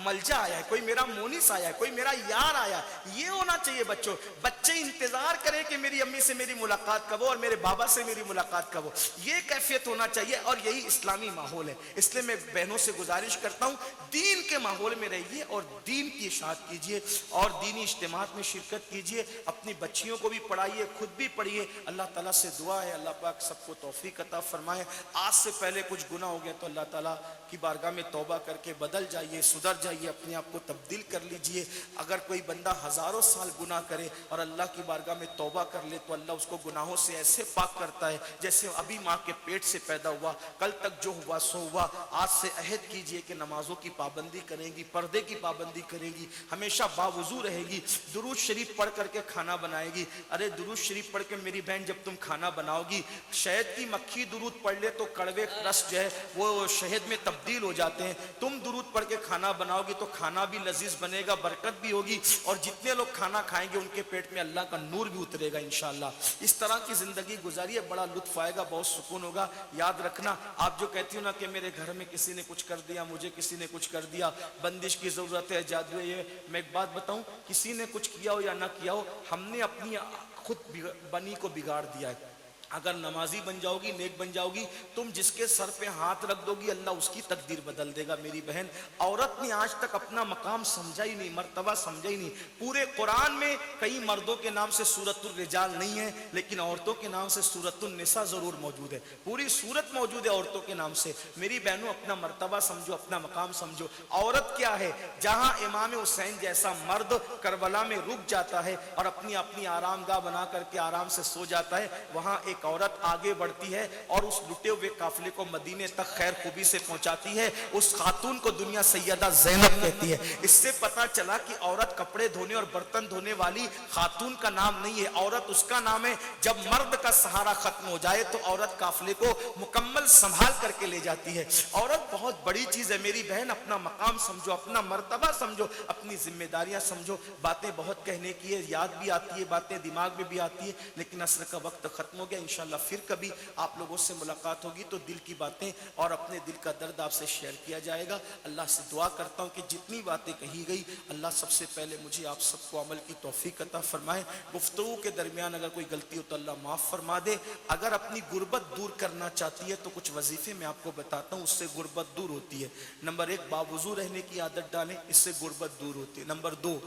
ملجا آیا ہے, کوئی میرا مونس آیا ہے, کوئی میرا یار آیا ہے. یہ ہونا چاہیے بچوں. بچے انتظار کریں کہ میری امی سے میری ملاقات کب ہو اور میرے بابا سے میری ملاقات کب ہو. یہ کیفیت ہونا چاہیے اور یہی اسلامی ماحول ہے. اس لیے میں بہنوں سے گزارش کرتا ہوں دین کے ماحول میں رہیے اور دین کی اشاعت کیجیے اور دینی اجتماعات میں شرکت کیجیے. اپنی بچیوں کو بھی پڑھائیے, خود بھی پڑھیے. اللہ تعالیٰ سے دعا ہے اللہ پاک سب کو توفیق عطا فرمائے. آج سے پہلے کچھ گناہ ہو گیا تو اللہ تعالیٰ کی بارگاہ میں توبہ کر کے بدل جائیے, سدھر جائیے, اپنے آپ کو تبدیل کر لیجئے. اگر کوئی بندہ ہزاروں سال گناہ کرے اور اللہ کی بارگاہ میں توبہ کر لے تو اللہ اس کو گناہوں سے ایسے پاک کرتا ہے جیسے ابھی ماں کے پیٹ سے پیدا ہوا, کل تک جو ہوا سو ہوا. آج سے عہد کیجئے کہ نمازوں کی پابندی کریں گی, پردے کی پابندی کرے گی, ہمیشہ باوضو رہے گی, درود شریف پڑھ کر کے کھانا بنائے گی. ارے درود شریف پڑھ کے میری بہن جب تم کھانا بناؤ گی, شہد کی مکھی درود پڑھ لے تو کڑوے رس جو ہے وہ شہد میں تبدیل ہو جاتے ہیں. تم درود پڑھ کے کھانا بناؤ گی تو کھانا بھی لذیذ بنے گا, برکت بھی ہوگی, اور جتنے لوگ کھانا کھائیں گے ان کے پیٹ میں اللہ کا نور بھی اترے گا انشاءاللہ. اس طرح کی زندگی گزاریے, بڑا لطف آئے گا, بہت سکون ہوگا. یاد رکھنا آپ جو کہتی ہو نا کہ میرے گھر میں کسی نے کچھ کر دیا, مجھے کسی نے کچھ کر دیا, بندش کی ضرورت ہے, جادو ہے, یہ میں ایک بات بتاؤں, کسی نے کچھ کیا ہو یا نہ کیا ہو, ہم نے اپنی خود بنی کو بگاڑ دیا ہے. اگر نمازی بن جاؤ گی, نیک بن جاؤ گی, تم جس کے سر پہ ہاتھ رکھ دو گی اللہ اس کی تقدیر بدل دے گا. میری بہن, عورت نے آج تک اپنا مقام سمجھا ہی نہیں, مرتبہ سمجھا ہی نہیں. پورے قرآن میں کئی مردوں کے نام سے سورۃ الرجال نہیں ہے, لیکن عورتوں کے نام سے سورۃ النساء ضرور موجود ہے. پوری سورت موجود ہے عورتوں کے نام سے. میری بہنوں, اپنا مرتبہ سمجھو, اپنا مقام سمجھو. عورت کیا ہے؟ جہاں امام حسین جیسا مرد کربلا میں رک جاتا ہے اور اپنی آرام گاہ بنا کر کے آرام سے سو جاتا ہے, وہاں ایک عورت آگے بڑھتی ہے اور اس لٹے ہوئے قافلے کو مدینے تک خیر خوبی سے پہنچاتی ہے. اس خاتون کو دنیا سیدہ زینب کہتی ہے. اس سے پتا چلا کہ عورت کپڑے دھونے اور برتن دھونے والی خاتون کا نام نہیں ہے, عورت اس کا نام ہے. جب مرد کا سہارا ختم ہو جائے تو عورت قافلے کو مکمل سنبھال کر کے لے جاتی ہے. عورت بہت بڑی چیز ہے میری بہن. اپنا مقام سمجھو, اپنا مرتبہ سمجھو, اپنی ذمہ داریاں سمجھو. باتیں بہت کہنے کی ہے, یاد بھی آتی ہے, باتیں دماغ میں بھی آتی ہے, لیکن عصر کا وقت ختم ہو گیا. انشاءاللہ پھر کبھی آپ لوگوں سے ملاقات ہوگی تو دل کی باتیں اور اپنے دل کا درد آپ سے شیئر کیا جائے گا. اللہ سے دعا کرتا ہوں کہ جتنی باتیں کہی گئی اللہ سب سے پہلے مجھے آپ سب کو عمل کی توفیق عطا فرمائے. گفتگو کے درمیان اگر کوئی غلطی ہو تو اللہ معاف فرما دے. اگر اپنی غربت دور کرنا چاہتی ہے تو کچھ وظیفے میں آپ کو بتاتا ہوں, اس سے غربت دور ہوتی ہے. نمبر 1, باوضو رہنے کی عادت ڈالیں, اس سے غربت دور ہوتی ہے. نمبر 2,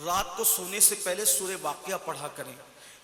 رات کو سونے سے پہلے سورہ واقعہ پڑھا کریں.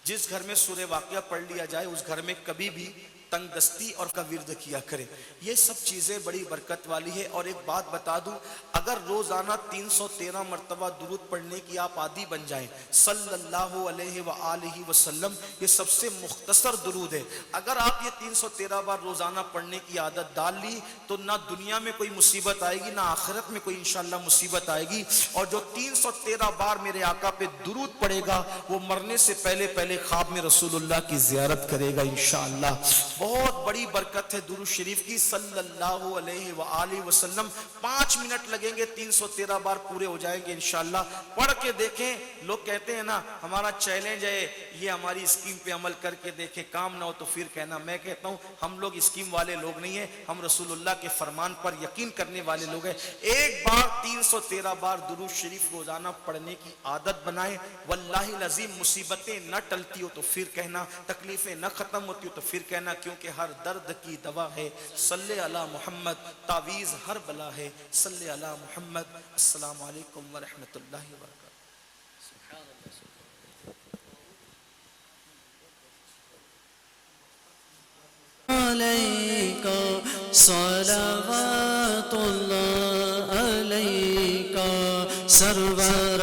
جس گھر میں سورہ واقعہ پڑھ لیا جائے اس گھر میں کبھی بھی تنگ دستی اور کا ورد کیا کرے. یہ سب چیزیں بڑی برکت والی ہے. اور ایک بات بتا دوں, اگر روزانہ 313 مرتبہ درود پڑھنے کی آپ عادی بن جائیں صلی اللہ علیہ وآلہ وسلم, یہ سب سے مختصر درود ہے. اگر آپ یہ 313 بار روزانہ پڑھنے کی عادت ڈال لی تو نہ دنیا میں کوئی مصیبت آئے گی نہ آخرت میں کوئی انشاءاللہ مصیبت آئے گی. اور جو 313 بار میرے آقا پہ درود پڑے گا وہ مرنے سے پہلے پہلے خواب میں رسول اللہ کی زیارت کرے گا انشاءاللہ. بہت بڑی برکت ہے درود شریف کی صلی اللہ علیہ وآلہ وسلم. 5 منٹ لگیں گے, 313 بار پورے ہو جائیں گے انشاءاللہ. پڑھ کے دیکھیں. لوگ کہتے ہیں نا ہمارا چیلنج ہے یہ ہماری اسکیم پہ عمل کر کے دیکھیں, کام نہ ہو تو پھر کہنا. میں کہتا ہوں ہم لوگ اسکیم والے لوگ نہیں ہیں, ہم رسول اللہ کے فرمان پر یقین کرنے والے لوگ ہیں. ایک بار 313 بار درود شریف روزانہ پڑھنے کی عادت بنائیں. واللہ العظیم مصیبتیں نہ ٹلتی ہو تو پھر کہنا, تکلیفیں نہ ختم ہوتی ہو تو پھر کہنا, کیونکہ ہر درد کی دوا ہے صلی علی محمد, تعویذ ہر بلا ہے صلی علی محمد. السلام علیکم ورحمۃ اللہ وبرکاتہ. عليك صلوات الله عليك سرور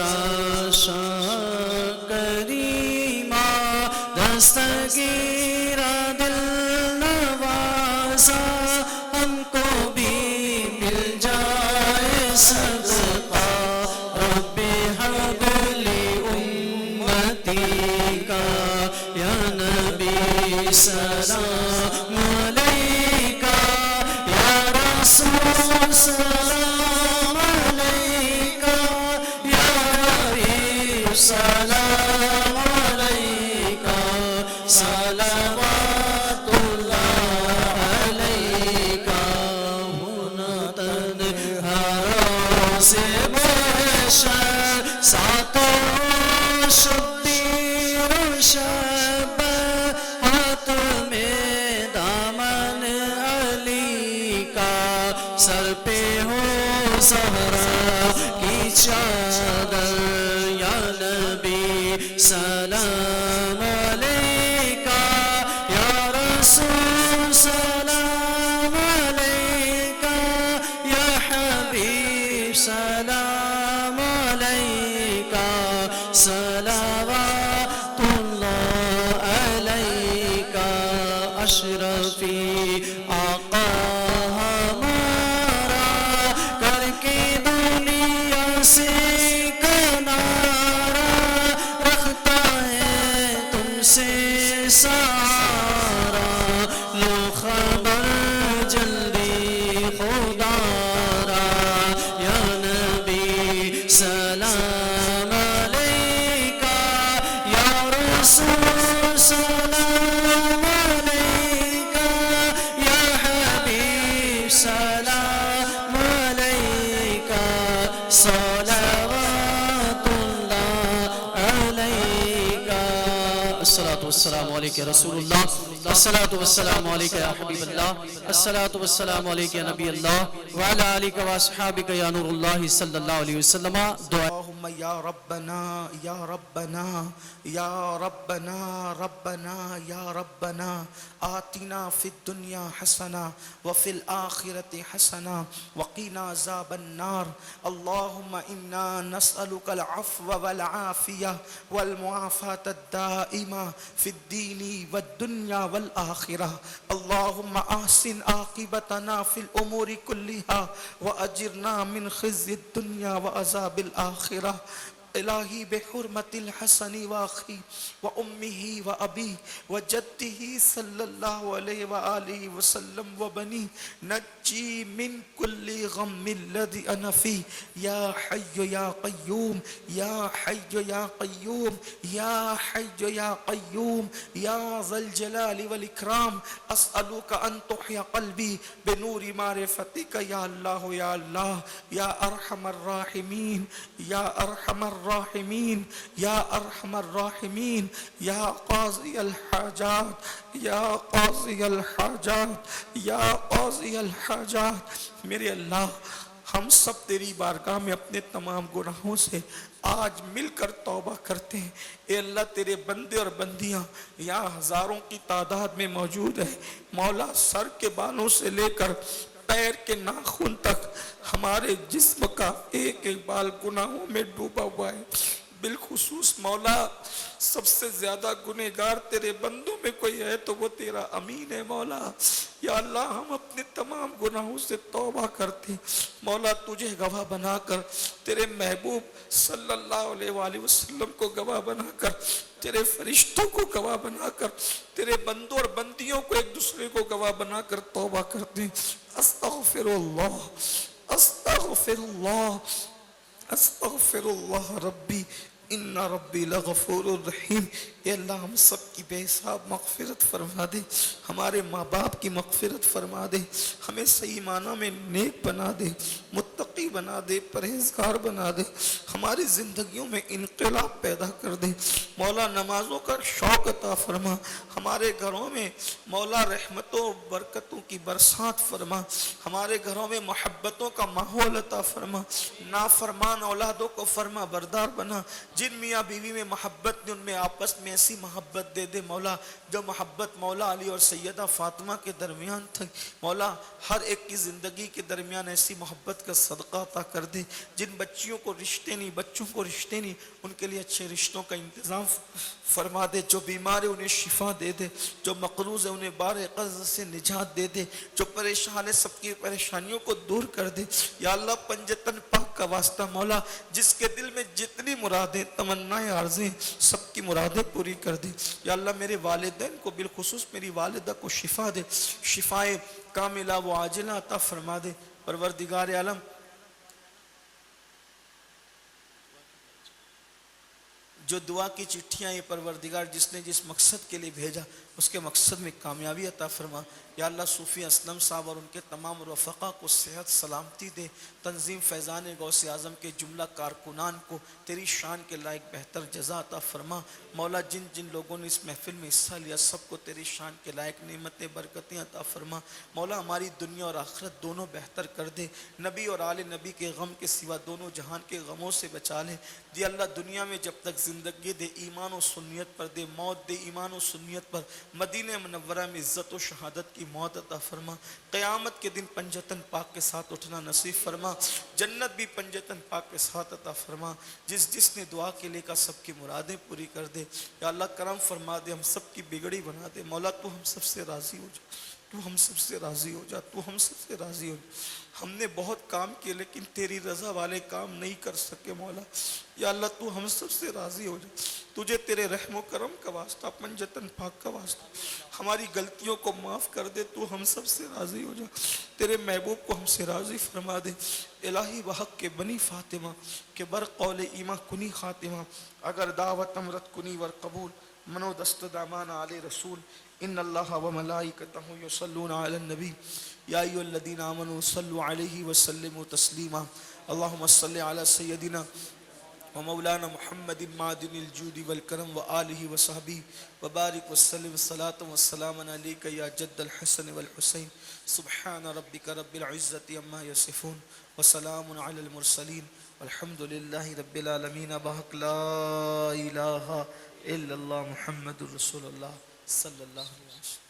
شاہ کریما دستگیر دل نوازا ہم کو بھی مل جائے صدقہ رب حب لی امتی کا یا نبی سلام علیکہ یا رسول سلام علیکہ یا حبیب سلام علیکہ صلوات اللہ علیکہ. ہونا تنہاروں سے بشر ساتوں شبیر و شب ہاتھ میں دامن علی کا سر پہ ہو زہرا کی چادر یا نبی سلام علیکہ یا رسول سلام علیکہ یا حبیب سلام علیکہ صلوات اللہ علیکہ. اشرفی آقا ہمارا کر کے دنیا سے کنارہ رکھتا ہے تم سے سارا. لو خبر جلدی خدا را یا نبی سلام علیکہ یا رسول سلام علیکہ یا حبیب سلام علیکہ صلوات اللہ علیکہ. الصلاۃ والسلام علیکہ رسول اللہ, الصلاۃ والسلام علیکہ یا حبیب اللہ, الصلاۃ والسلام علیکہ یا نبی اللہ وعلی آلکہ واصحابکہ یا نور اللہ صلی اللہ علیہ وسلم. دعا اللہم یا ربنا یا ربنا یا ربنا ربنا یا ربنا آتنا فی الدنیا حسنہ وفی الآخرۃ حسنہ وقنا عذاب النار. اللہم انا نسألک العفو والعافیہ والمعافاة الدائمہ فی الدین والدنیا والآخرہ. اللہم احسن عاقبتنا فی الامور کلہا واجرنا من خزي الدنیا وعذاب الآخرہ. الہی بحرمت الحسن واخی وامہ وابی وجدہ صلی اللہ علیہ وآلہ وسلم وبنی نجی من کل غم الذی انا فی یا حی یا قیوم یا حی یا قیوم یا حی یا قیوم یا ذا الجلال والاکرام. اسألک ان تحیی قلبی بنور معرفتک یا اللہ یا اللہ یا ارحم الراحمین یا ارحم الراحمین یا ارحم الراحمین یا قاضی الحاجات یا قاضی الحاجات یا قاضی الحاجات. میرے اللہ ہم سب تیری بارگاہ میں اپنے تمام گناہوں سے آج مل کر توبہ کرتے ہیں۔ اے اللہ تیرے بندے اور بندیاں یہاں ہزاروں کی تعداد میں موجود ہیں، مولا سر کے بالوں سے لے کر پیر کے ناخن تک ہمارے جسم کا ایک ایک بال گناہوں میں ڈوبا ہوا ہے۔ بالخصوص مولا سب سے زیادہ گنہگار تیرے بندوں میں کوئی ہے تو وہ تیرا امین ہے مولا۔ یا اللہ ہم اپنے تمام گناہوں سے توبہ کرتے مولا، تجھے گواہ بنا کر، تیرے محبوب صلی اللہ علیہ وآلہ وسلم کو گواہ بنا کر، تیرے فرشتوں کو گواہ بنا کر، تیرے بندوں اور بندیوں کو ایک دوسرے کو گواہ بنا کر توبہ کرتے ہیں۔ استغفر اللہ استغفر اللہ استغفر اللہ ربی ان ربی لغفور الرحیم۔ اے اللہ ہم سب کی بے حساب مغفرت فرما دے، ہمارے ماں باپ کی مغفرت فرما دے، ہمیں صحیح معنی میں نیک بنا دے، متقی بنا دے، پرہیزگار بنا دے، ہماری زندگیوں میں انقلاب پیدا کر دے مولا۔ نمازوں کا شوق عطا فرما، ہمارے گھروں میں مولا رحمتوں برکتوں کی برسات فرما، ہمارے گھروں میں محبتوں کا ماحول عطا فرما، نافرمان اولادوں کو فرما بردار بنا، جن میاں بیوی میں محبت نے ان میں آپس میں ایسی محبت دے دے مولا جو محبت مولا علی اور سیدہ فاطمہ کے درمیان تھی مولا، ہر ایک کی زندگی کے درمیان ایسی محبت کا صدقہ عطا کر دے۔ جن بچیوں کو رشتے نہیں، بچوں کو رشتے نہیں، ان کے لیے اچھے رشتوں کا انتظام فرما دے، جو بیمار ہے انہیں شفا دے دے، جو مقروض ہے انہیں بار قرض سے نجات دے دے، جو پریشان ہے سب کی پریشانیوں کو دور کر دے۔ یا اللہ پنجتن پاک کا واسطہ مولا، جس کے دل میں جتنی مرادیں تمنائیں عارضیں سب کی مرادیں پوری کر دے۔ یا اللہ میرے والدین کو بالخصوص میری والدہ کو شفا دے، شفائے کاملہ و عاجلہ عطا فرما دے۔ پروردگار عالم جو دعا کی چٹھیاں یہ پروردگار جس نے جس مقصد کے لیے بھیجا اس کے مقصد میں کامیابی عطا فرما۔ یا اللہ صوفی اسلم صاحب اور ان کے تمام رفقا کو صحت سلامتی دے، تنظیم فیضان غوث اعظم کے جملہ کارکنان کو تیری شان کے لائق بہتر جزا عطا فرما مولا۔ جن جن لوگوں نے اس محفل میں حصہ لیا سب کو تیری شان کے لائق نعمتیں برکتیں عطا فرما مولا۔ ہماری دنیا اور آخرت دونوں بہتر کر دے، نبی اور آل نبی کے غم کے سوا دونوں جہان کے غموں سے بچا لے۔ دی اللہ دنیا میں جب تک زندگی دے ایمان و سنیت پر دے، موت دے ایمان و سنیت پر، مدینہ منورہ میں عزت و شہادت کی موت عطا فرما۔ قیامت کے دن پنجتن پاک کے ساتھ اٹھنا نصیب فرما، جنت بھی پنجتن پاک کے ساتھ عطا فرما۔ جس جس نے دعا کے لے کا سب کی مرادیں پوری کر دے۔ یا اللہ کرم فرما دے، ہم سب کی بگڑی بنا دے مولا۔ تو ہم سب سے راضی ہو جا، تو ہم سب سے راضی ہو جا، تو ہم سب سے راضی ہو جا۔ ہم نے بہت کام کیے لیکن تیری رضا والے کام نہیں کر سکے مولا۔ یا اللہ تو ہم سب سے راضی ہو جا، تجھے تیرے رحم و کرم کا واسطہ، پنجتن پاک کا واسطہ ہماری غلطیوں کو معاف کر دے، تو ہم سب سے راضی ہو جا، تیرے محبوب کو ہم سے راضی فرما دے۔ الہی بحق کے بنی فاطمہ کے بر قول ایمہ کنی خاتمہ، اگر دعوت امرت کنی ور قبول، منو دست دامان آل رسول، ان اللہ و ملائکتہ یصلون علی النبی یا ایھا الذین آمنوا صلوا علیہ وسلموا تسلیما۔ اللہم صلی علی سیدنا ومولانا محمد معدن الجود والکرم وآلہ وصحبہ وبارک وسلم صلاۃ والسلام علیک یا جد الحسن والحسین۔ سبحان ربک رب العزت عما یصفون وسلام علی المرسلین والحمد للہ رب العالمین۔ بحق لا الہ الا اللہ محمد رسول اللہ صلی اللہ علیہ وسلم۔